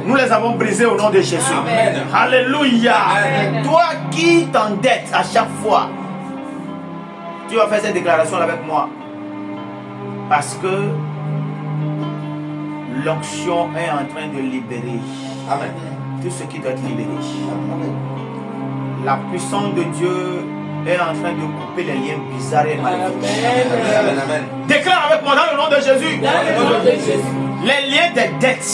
nous les avons brisés au nom de Jésus. Amen. Alléluia. Amen. Toi qui t'endettes à chaque fois, tu vas faire cette déclaration avec moi. Parce que l'onction est en train de libérer. Amen. Tout ce qui doit être libéré. Amen. La puissance de Dieu est en train de couper les liens bizarres et maléfiques. Amen. Amen. Déclare avec moi dans le nom de Jésus. Dans le nom de Jésus. Les liens des dettes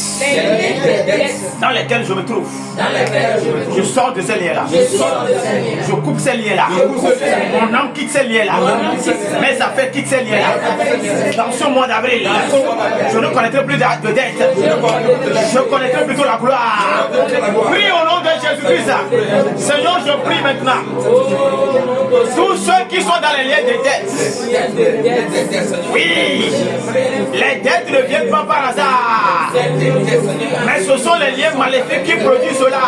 dans lesquels je me trouve. Je sors de ces liens-là. Je coupe ces liens-là. Mon âme quitte ces liens-là. Mes affaires quittent ces liens-là. Dans ce mois d'avril, je ne connaîtrai plus de dettes. Je connaîtrai plutôt la gloire. Prie au nom de Jésus-Christ. Seigneur, je prie maintenant. Tous ceux qui sont dans les liens des dettes. Oui. Les dettes ne viennent pas par hasard. Mais ce sont les liens maléfiques qui produisent cela.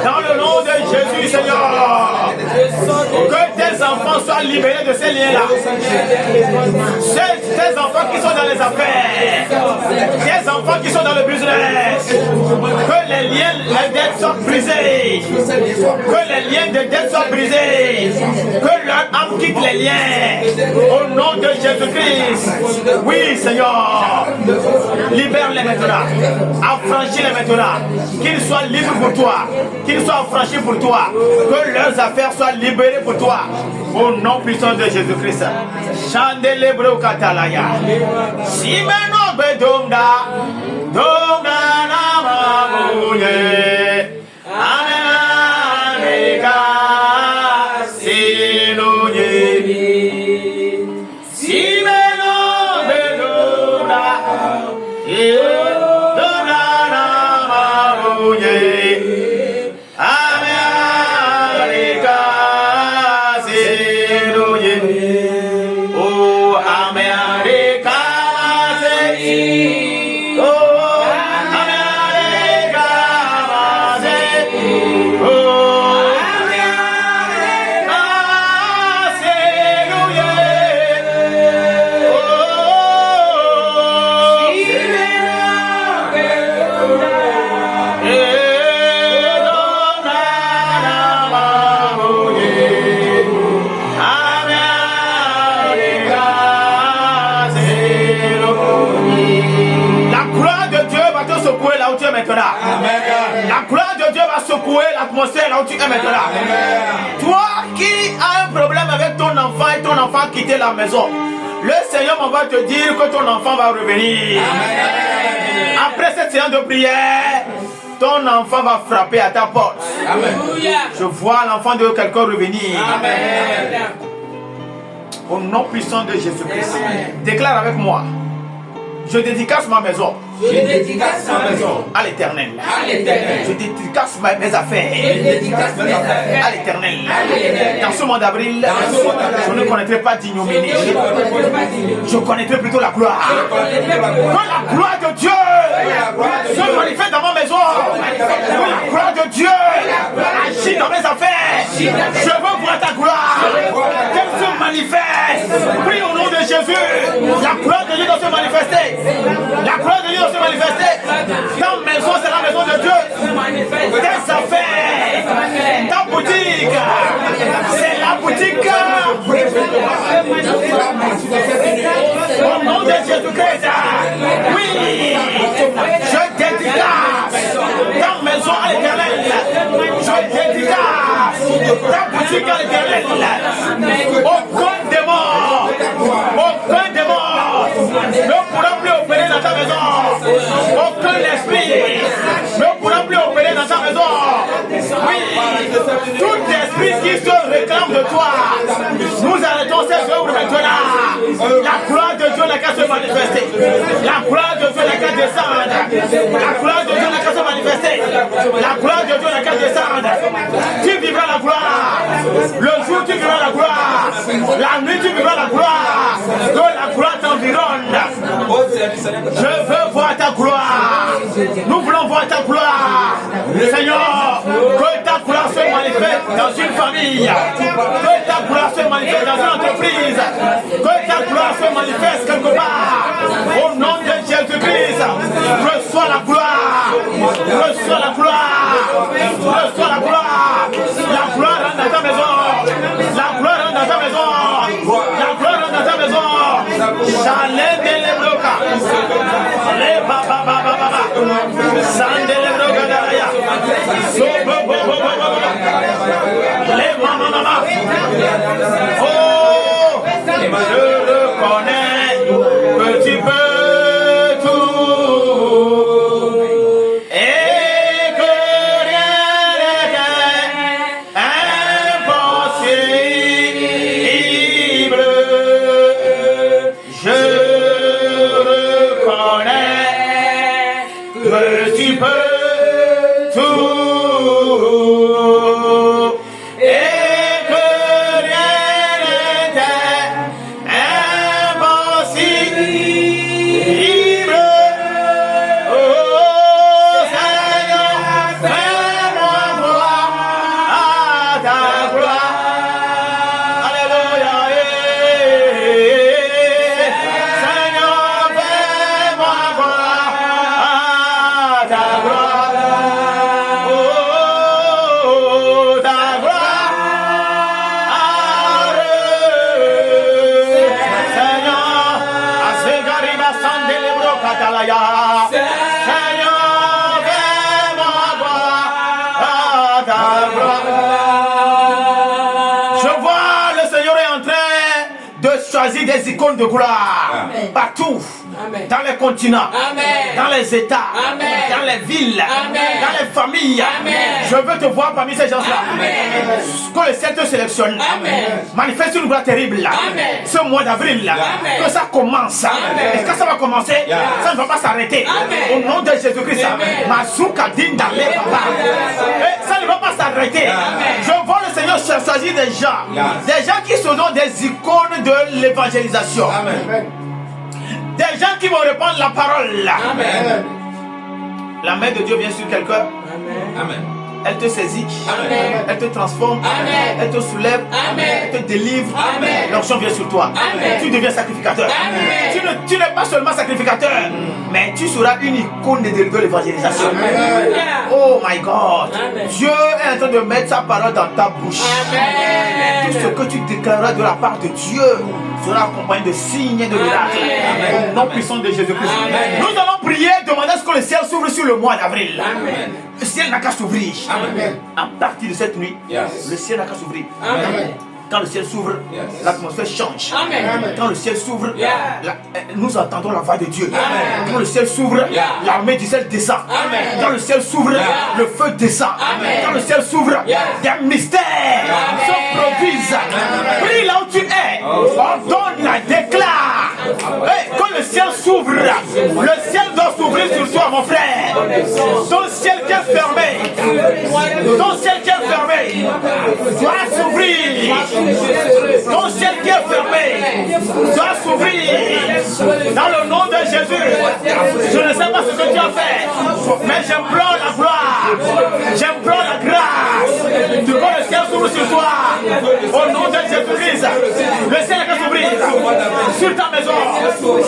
Dans le nom de Jésus, Seigneur, que tes enfants soient libérés de ces liens-là. Ces enfants qui sont dans les affaires, ces enfants qui sont dans le business, que les liens, les dettes soient brisées, que les liens de dettes soient brisés, que leur âme quitte les liens. Au nom de Jésus-Christ. Oui, Seigneur. Libère-les maintenant. Affranchis-les maintenant. Qu'ils soient libres pour toi. Qu'ils soient affranchis pour toi. Que leurs affaires soient libérées pour toi. Au nom puissant de Jésus-Christ. Chandele katalaya. Simeno bedomda. Domda namamuye. Amerika. Sinuye. Simeno bedomda. La gloire de Dieu va secouer l'atmosphère là où tu es maintenant. Toi qui as un problème avec ton enfant et ton enfant a quitté la maison, le Seigneur va te dire que ton enfant va revenir. Amen. Après cette séance de prière, ton enfant va frapper à ta porte. Amen. Je vois l'enfant de quelqu'un revenir. Amen. Au nom puissant de Jésus-Christ. Déclare avec moi. Je dédicace ma maison. Je dédicace ma maison À l'Éternel. à l'Éternel. Je dédicace mes affaires. Je dédicace mes affaires À l'Éternel. à l'Éternel. Dans ce mois d'avril, Dans ce mois d'avril, je ne connaîtrai pas d'ignominie. Je connaîtrai plutôt la gloire. Que la gloire de Dieu se manifeste dans ma maison. Que la gloire de Dieu agit dans mes affaires. Je veux voir ta gloire. Qu'elle se manifeste. Prie au nom de Jésus. La gloire de Dieu doit se manifester. La gloire de Dieu doit se manifester. Ta maison, c'est la maison de Dieu. Tes affaires, ta boutique, c'est la boutique. Au nom de Jésus-Christ, oui, je dédicace ta maison à l'Éternel. Je dédicace ta boutique à l'Éternel. Aucun démon ne pourra plus opérer dans ta maison. Aucun esprit ne pourra plus opérer dans ta maison. Oui, tout esprit qui se réclame de toi, nous arrêtons ces œuvres maintenant. La gloire de Dieu n'a qu'à se manifester. La gloire de Dieu n'a qu'à descendre. La gloire de Dieu n'a qu'à se manifester. La gloire de Dieu n'a qu'à descendre. Tu vivras la gloire. Le jour tu vivras la gloire. La nuit tu vivras la gloire. Que la gloire t'environne. Je veux voir ta gloire. Nous voulons voir ta gloire. Seigneur, que ta gloire se manifeste dans une famille. Que ta gloire se manifeste dans une entreprise. Que ta gloire se manifeste quelque part. Au nom de Jésus-Christ, reçois la gloire. Reçois la gloire. Reçois la gloire. La gloire rentre dans ta maison. La gloire rentre dans ta maison. La gloire rentre dans ta maison. Chalet de l'Ebroca. Le baba baba baba. Sande l'Ebroca d'Araya. So bo bo bo bo bo. Le mama mama. Oh, je reconnais que tu peux tout. Et que rien n'est impossible. Je reconnais que tu peux tout. Et que rien n'est impossible. Oh Seigneur, fais-moi voir à ta gloire. Alléluia. Seigneur, fais-moi voir à ta gloire. Oh, ta gloire. Seigneur, Azegariba Sandelebro Katalaya. Seigneur, fais-moi voir à ta gloire. Je vois le Seigneur est en train de choisir des icônes de gloire. Amen. Partout. Amen. Dans les continents, Amen. dans les États, Amen. dans les villes, Amen. dans les familles. Amen. Je veux te voir parmi ces gens-là. Amen. Que le ciel te sélectionne. Amen. Manifeste une gloire terrible. Amen. Ce mois d'avril, Amen. que ça commence. Amen. Et quand ça va commencer, ça ne va pas s'arrêter. Amen. Au nom de Jésus-Christ, Amen. Mazouka Dinda Lebaba. Et ça ne va pas s'arrêter. Je vois le Seigneur choisir des gens qui seront des icônes de l'évangélisation. Amen. Des gens qui vont répandre la parole. Amen. La main de Dieu vient sur quelqu'un. Amen. Amen. Elle te saisit. Amen. Elle te transforme. Amen. Elle te soulève. Amen. Elle te délivre. Amen. L'onction vient sur toi. Amen. Tu deviens sacrificateur. Amen. Tu n'es pas seulement sacrificateur, mais tu seras une icône de l'évangélisation. Oh my God. Amen. Dieu est en train de mettre sa parole dans ta bouche. Amen. Tout ce que tu déclareras de la part de Dieu sera accompagné de signes et de miracles. Amen. Au nom puissant de Jésus-Christ. Amen. Nous allons prier, demander à ce que le ciel s'ouvre sur le mois d'avril. Amen. Le ciel n'a qu'à s'ouvrir. Amen. À partir de cette nuit, Yes. le ciel n'a qu'à s'ouvrir. Amen. Quand le ciel s'ouvre, l'atmosphère change. Amen. Quand le ciel s'ouvre, Yeah. nous entendons la voix de Dieu. Amen. Quand le ciel s'ouvre, l'armée du ciel descend. Amen. Quand le ciel s'ouvre, le feu descend. Amen. Quand le ciel s'ouvre, Yeah. des mystères se produisent. Prie là où tu es. Ordonne, déclare. Hey, quand le ciel s'ouvre, le ciel doit s'ouvrir sur toi, mon frère. Ton ciel qui est fermé, ton ciel qui est fermé doit s'ouvrir. Ton ciel qui est fermé doit s'ouvrir. Dans le nom de Jésus, je ne sais pas ce que tu as fait, mais j'implore la gloire, j'implore la grâce. Du coup, le ciel s'ouvre sur toi. Au nom de Jésus-Christ, le ciel va s'ouvrir sur ta maison.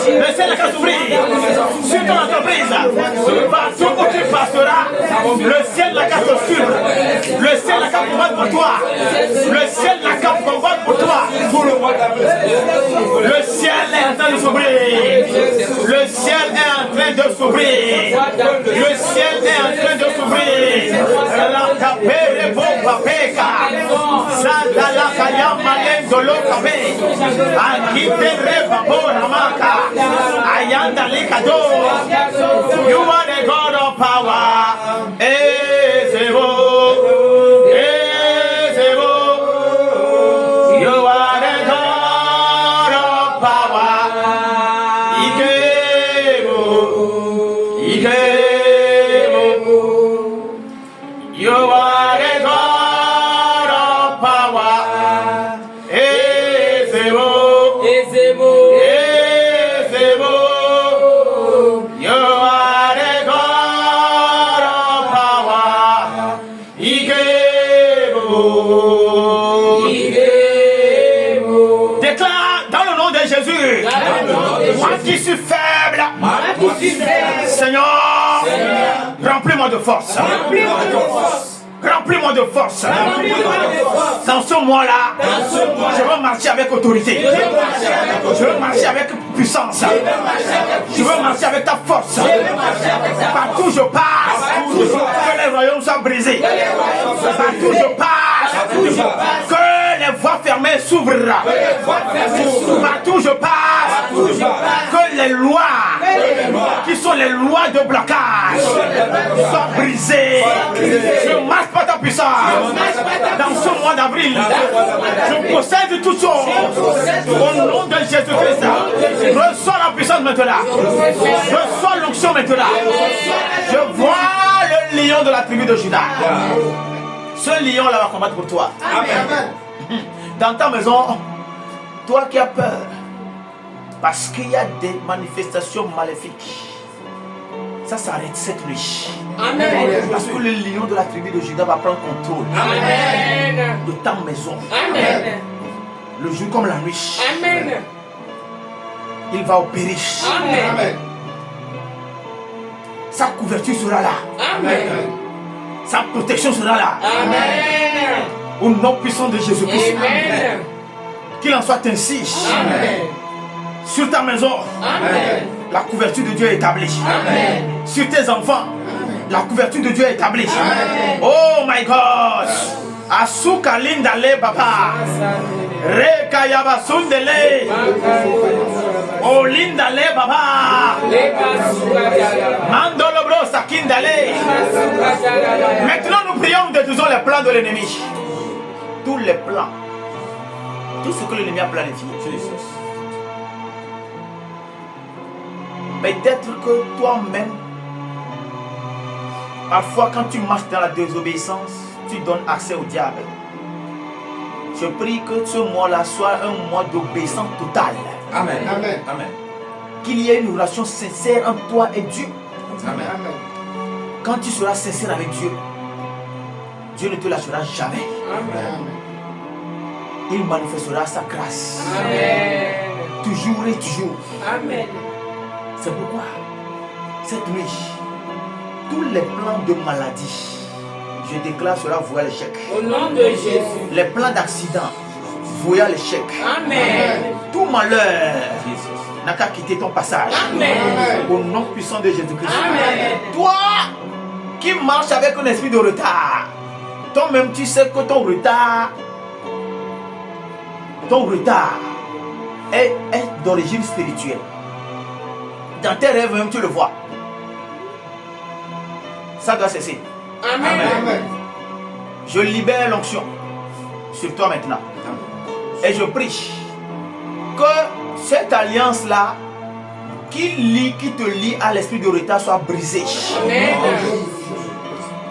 Le ciel va s'ouvrir sur ton entreprise. Partout où tu passeras, le ciel n'a qu'à te suivre. Le ciel n'a qu'à combattre pour toi. Le ciel n'a qu'à combattre pour toi. Le ciel est en train de s'ouvrir. Le ciel est en train de s'ouvrir. Le ciel est en train de s'ouvrir. La capere bomba peka. Santa la kaya malen dolo kabe. Akite reba bora maka. Ayanda likado. You are the God of power. Ezebo. Ezebo. You are the God of power. Ikebo. Ikebo. You are the God of power. Ezebo. Ezebo. Ezebo. You are the God of power. Ikebo. Ikebo. Déclare dans le nom de Jésus. Moi qui suis faible, Seigneur, remplis-moi de force. Remplis-moi de force. Dans ce mois-là, je veux marcher avec autorité. Je veux marcher avec puissance. Je veux marcher avec ta force. Partout où je passe, que les royaumes soient brisés. Partout où je passe, que les voies fermées s'ouvrent. Partout où je passe, que les lois qui sont les lois de blocage soient brisées. Je marche pas ta puissance. Dans ce mois d'avril, je possède toutes choses. Au nom de Jésus-Christ, reçois la puissance maintenant. Reçois l'onction maintenant. Je vois le lion de la tribu de Juda. Ce lion-là va combattre pour toi. Amen. Dans ta maison, toi qui as peur, parce qu'il y a des manifestations maléfiques, ça s'arrête cette nuit. Amen. Parce que le lion de la tribu de Juda va prendre contrôle Amen. de ta maison. Amen. Le jour comme la nuit. Amen. Il va opérer. Amen. Sa couverture sera là. Amen. Sa protection sera là. Amen. Au nom puissant de Jésus-Christ. Amen. Qu'il en soit ainsi. Amen. Sur ta maison, Amen. la couverture de Dieu est établie. Amen. Sur tes enfants, la couverture de Dieu est établie. Amen. Oh my God. Asuka lindale papa. Rekayaba sundele. Oh lindale papa. Mandolo bro sakindale. Maintenant nous prions, nous détruisons les plans de l'ennemi. Tous les plans. Tout ce que l'ennemi a planifié. Peut-être que toi-même, parfois quand tu marches dans la désobéissance, tu donnes accès au diable. Je prie que ce mois-là soit un mois d'obéissance totale. Amen. Amen. Amen. Qu'il y ait une relation sincère entre toi et Dieu. Amen. Quand tu seras sincère avec Dieu, Dieu ne te lâchera jamais. Amen. Il manifestera sa grâce. Amen. Toujours et toujours. Amen. C'est pourquoi, cette nuit, tous les plans de maladie, je déclare cela voué à l'échec. Au nom de Jésus. Les plans d'accident, voué à l'échec. Amen. Tout malheur n'a qu'à quitter ton passage. Amen. Au nom puissant de Jésus-Christ. Amen. Toi qui marches avec un esprit de retard, toi-même tu sais que ton retard ton retard est d'origine spirituelle. Dans tes rêves même, tu le vois. Ça doit cesser. Amen. Amen. Je libère l'onction sur toi maintenant. Et je prie que cette alliance-là qui te lie à l'esprit de retard soit brisée. Amen.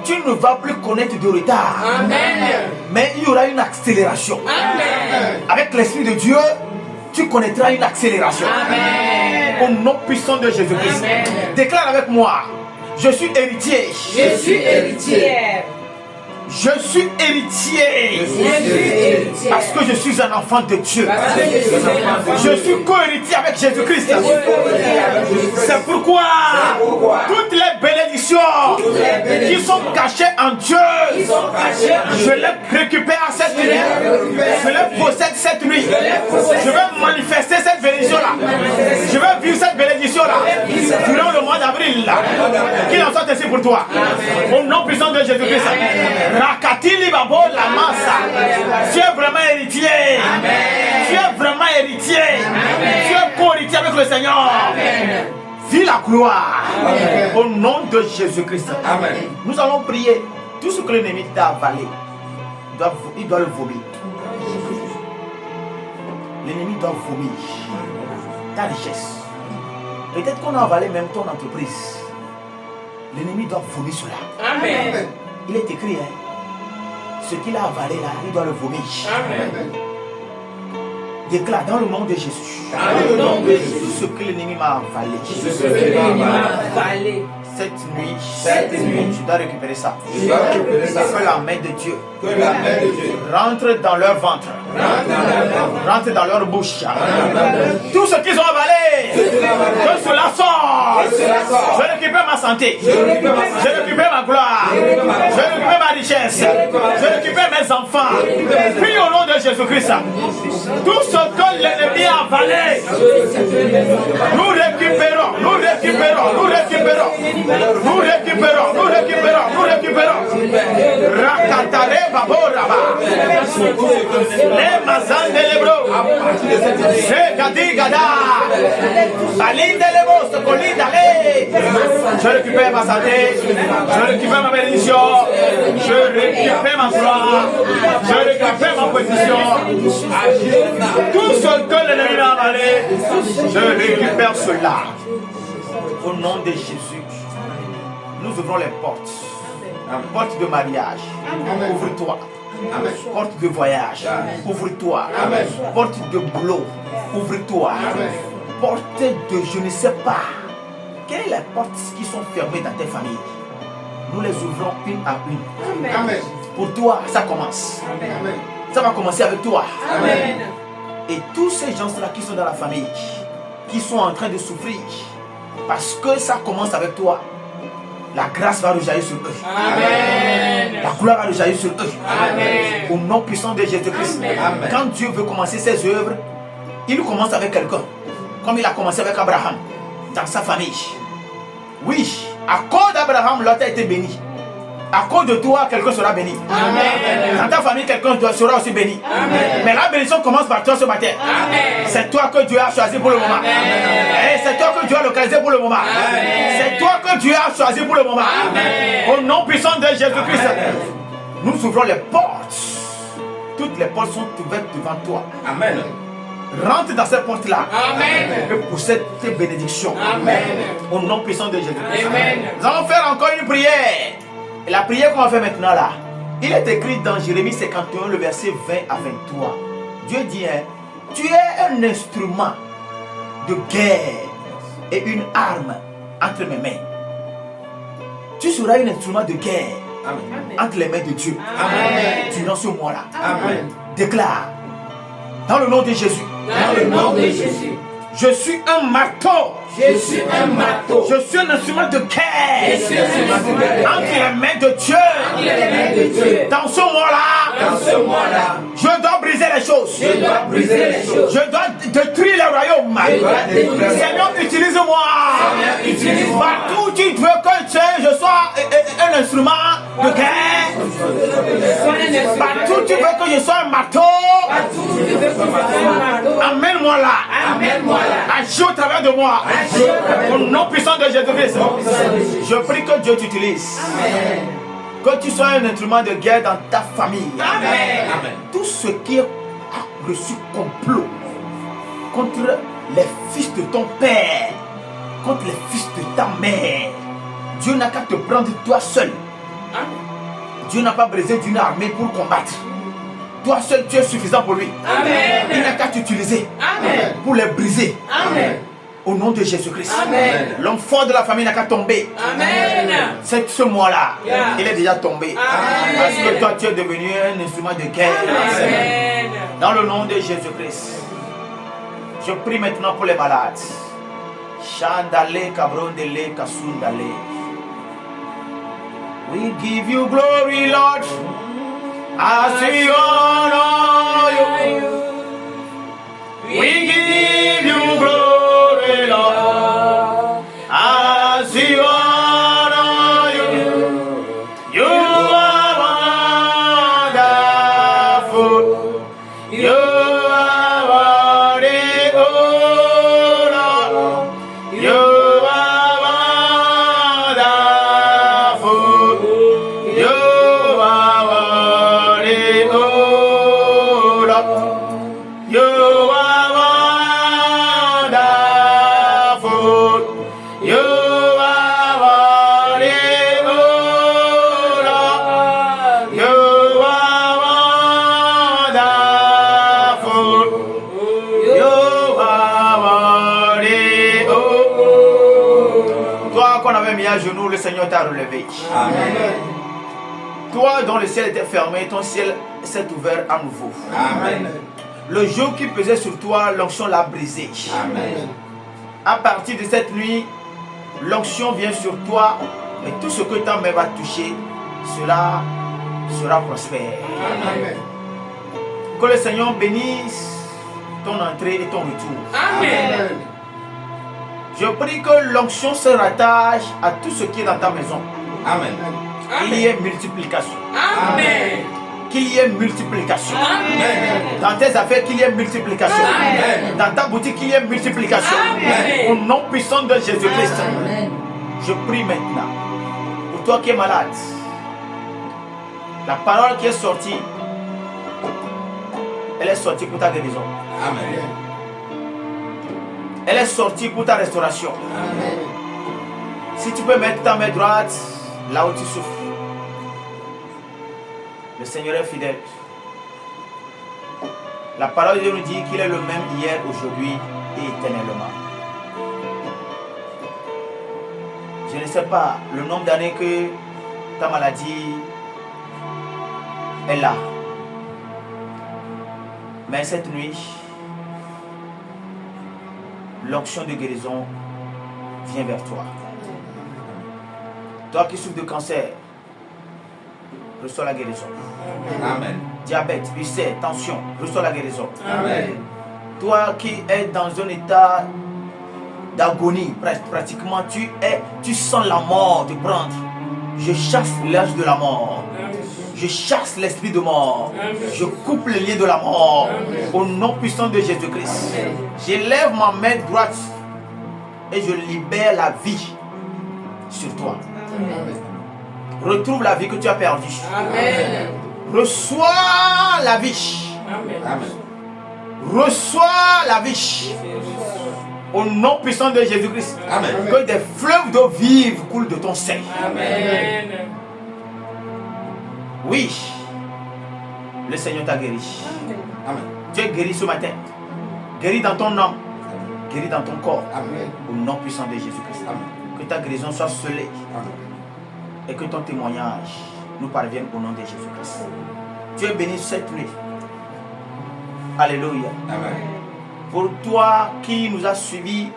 Tu ne vas plus connaître de retard. Amen. Mais il y aura une accélération. Amen. Avec l'esprit de Dieu, tu connaîtras une accélération. Amen. Au nom puissant de Jésus-Christ. Amen. Déclare avec moi. Je suis héritier. Je suis héritier. Je suis héritier. Je suis héritier. Parce que je suis un enfant de Dieu. Parce que je suis un enfant de Je suis co-héritier avec Jésus-Christ. C'est pourquoi toutes les bénédictions qui sont cachées en Dieu, je les récupère cette nuit. Je les possède cette nuit. Je vais manifester cette bénédiction-là. Je vais vivre cette bénédiction-là durant le mois d'avril. Qu'il en soit ainsi pour toi. Au nom puissant de Jésus-Christ. Rakatili Babo la massa. Tu es vraiment héritier. Tu es vraiment héritier. Tu es co-héritier avec le Seigneur. Vis la gloire. Au nom de Jésus-Christ. Amen. Nous allons prier. Tout ce que l'ennemi t'a avalé, il doit le vomir. L'ennemi doit vomir ta richesse. Peut-être qu'on a avalé même ton entreprise. L'ennemi doit vomir cela. Amen. Il est écrit, hein, ce qu'il a avalé là, il doit le vomir. Amen. Déclare dans le nom de Jésus. Dans le nom de Jésus. Tout ce que l'ennemi m'a avalé. Ce que l'ennemi m'a avalé. Cette nuit, tu dois récupérer ça. Je dois récupérer ça. Que la main de Dieu Que la main de Dieu rentre dans leur ventre. Rentre dans leur bouche. Tout ce qu'ils ont avalé, que cela sorte. Je récupère ma santé. Je récupère ma gloire. Je récupère ma richesse. Je récupère mes enfants. Puis au nom de Jésus-Christ, tout ce que l'ennemi a avalé, nous récupérons, nous récupérons, nous récupérons. Nous récupérons, nous récupérons, nous récupérons. Rakatare Baboraba. Les mazans de l'Ebro. C'est Gadi Gada. Aline de l'Ebro, ce colis d'aller. Je récupère ma santé. Je récupère ma bénédiction. Je récupère ma gloire. Je récupère ma position. Tout ce que l'ennemi m'a avalé, je récupère cela. Au nom de Jésus. Nous ouvrons les portes. Porte de mariage. Ouvre-toi. Porte de voyage. Ouvre-toi. Porte de boulot. Ouvre-toi. Porte de je ne sais pas. Quelles sont les portes qui sont fermées dans tes familles? Nous les ouvrons une à une. Amen. Pour toi, ça commence. Amen. Ça va commencer avec toi. Amen. Et tous ces gens-là qui sont dans la famille, qui sont en train de souffrir, parce que ça commence avec toi, la grâce va rejaillir sur eux. Amen. La gloire va rejaillir sur eux. Amen. Au nom puissant de Jésus-Christ. Amen. Quand Dieu veut commencer ses œuvres, il commence avec quelqu'un. Comme il a commencé avec Abraham, dans sa famille. Oui, à cause d'Abraham, l'autre a été béni. À cause de toi, quelqu'un sera béni. Amen. Dans ta famille, quelqu'un sera aussi béni. Amen. Mais la bénédiction commence par toi ce matin. Amen. C'est toi que Dieu a choisi pour le moment. Et c'est toi que Dieu a localisé pour le moment. C'est toi que Dieu a choisi pour le moment. Amen. Au nom puissant de Jésus-Christ, nous ouvrons les portes. Toutes les portes sont ouvertes devant toi. Amen. Rentre dans ces portes-là. Amen. Et possède tes bénédictions. Amen. Au nom puissant de Jésus-Christ. Amen. Nous allons faire encore une prière. Et la prière qu'on va faire maintenant là, il est écrit dans Jérémie 51, le verset 20 à 23. Dieu dit, hein, tu es un instrument de guerre et une arme entre mes mains. Tu seras un instrument de guerre Amen. entre les mains de Dieu. Amen. Durant ce mois-là. Amen. Déclare, dans le nom de Jésus, Dans le nom de Jésus. je suis un marteau. Je suis un marteau. Je suis un instrument de guerre Je suis un instrument de guerre. entre les mains de Dieu. Entre les mains de Dieu. Dans ce mois-là, Dans ce mois-là, je dois briser les choses. je dois briser les choses. Je dois détruire les royaumes. Je dois détruire. Seigneur, utilise-moi. Seigneur, utilise-moi. Partout où tu veux que je sois un instrument de guerre Partout tu veux que je sois un marteau. Amène-moi là. Agis au travers de moi. Au nom puissant de Jésus-Christ. Je prie que Dieu t'utilise. Que tu sois un instrument de guerre dans ta famille. Tout ce qui a reçu complot contre les fils de ton père, contre les fils de ta mère, Dieu n'a qu'à te prendre toi seul. Dieu n'a pas besoin d'une armée pour combattre. Toi seul, tu es suffisant pour lui. Il n'a qu'à t'utiliser pour les briser. Au nom de Jésus-Christ. L'homme fort de la famille n'a qu'à tomber. C'est ce mois-là. Il est déjà tombé. Parce que toi, tu es devenu un instrument de guerre. Dans le nom de Jésus-Christ. Je prie maintenant pour les malades. Chandale, kabrondele, kasundale. We give you glory, Lord, as we honor you. We give you glory, Lord, as we honor you. You are wonderful. You are worthy, oh Lord. You are wonderful. You are worthy, oh Lord. You are wonderful. You are worthy, oh Lord. You are wonderful. You are worthy, oh. Toi qu'on avait mis à genoux, le Seigneur t'a relevé. Amen. Toi dont le ciel était fermé, ton ciel s'est ouvert à nouveau. Amen. Le joug qui pesait sur toi, l'onction l'a brisé. Amen. À partir de cette nuit, l'onction vient sur toi et tout ce que ta main va toucher, cela sera prospère. Amen. Que le Seigneur bénisse ton entrée et ton retour. Amen. Je prie que l'onction se rattache à tout ce qui est dans ta maison. Amen. Qu'il y ait multiplication. Amen. Qu'il y ait multiplication. Amen. Dans tes affaires, qu'il y ait multiplication. Amen. Dans ta boutique, qu'il y ait multiplication. Amen. Au nom puissant de Jésus-Christ. Amen. Je prie maintenant pour toi qui es malade. La parole qui est sortie, elle est sortie pour ta guérison. Amen. Elle est sortie pour ta restauration. Amen. Si tu peux mettre ta main droite là où tu souffres. Le Seigneur est fidèle. La parole de Dieu nous dit qu'il est le même hier, aujourd'hui et éternellement. Je ne sais pas le nombre d'années que ta maladie est là. Mais cette nuit, l'onction de guérison vient vers toi. Toi qui souffres de cancer, reçois la guérison. Amen. Diabète, ulcère, tension, reçois la guérison. Amen. Toi qui es dans un état d'agonie, pratiquement tu sens la mort te prendre. Je chasse l'âge de la mort. Je chasse l'esprit de mort. Je coupe le lien de la mort. Au nom puissant de Jésus-Christ. J'élève ma main droite et je libère la vie sur toi. Retrouve la vie que tu as perdue. Amen. Reçois la vie. Amen. Reçois la vie. Au nom puissant de Jésus-Christ. Amen. Que des fleuves d'eau vive coulent de ton sein. Amen. Oui. Le Seigneur t'a guéri. Amen. Tu es guéri ce matin. Guéri dans ton âme. Guéri dans ton corps. Amen. Au nom puissant de Jésus-Christ. Amen. Que ta guérison soit scellée. Amen. Et que ton témoignage nous parvienne au nom de Jésus-Christ. Tu es béni cette nuit. Alléluia. Amen. Pour toi qui nous a suivis,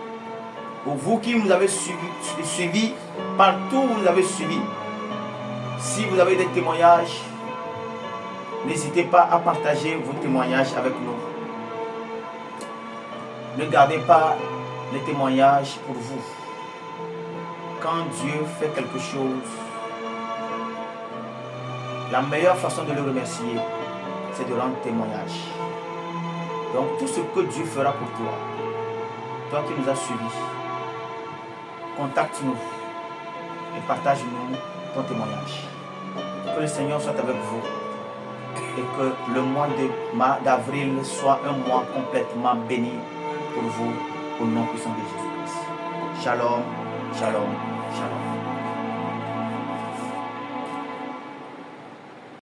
pour vous qui nous avez suivis, partout où vous nous avez suivis, si vous avez des témoignages, n'hésitez pas à partager vos témoignages avec nous. Ne gardez pas les témoignages pour vous. Quand Dieu fait quelque chose, La meilleure façon de le remercier, c'est de rendre témoignage. Donc tout ce que Dieu fera pour toi, toi qui nous as suivis, contacte-nous et partage-nous ton témoignage. Que le Seigneur soit avec vous et que le mois d'avril soit un mois complètement béni pour vous au nom puissant de Jésus-Christ. Shalom, shalom.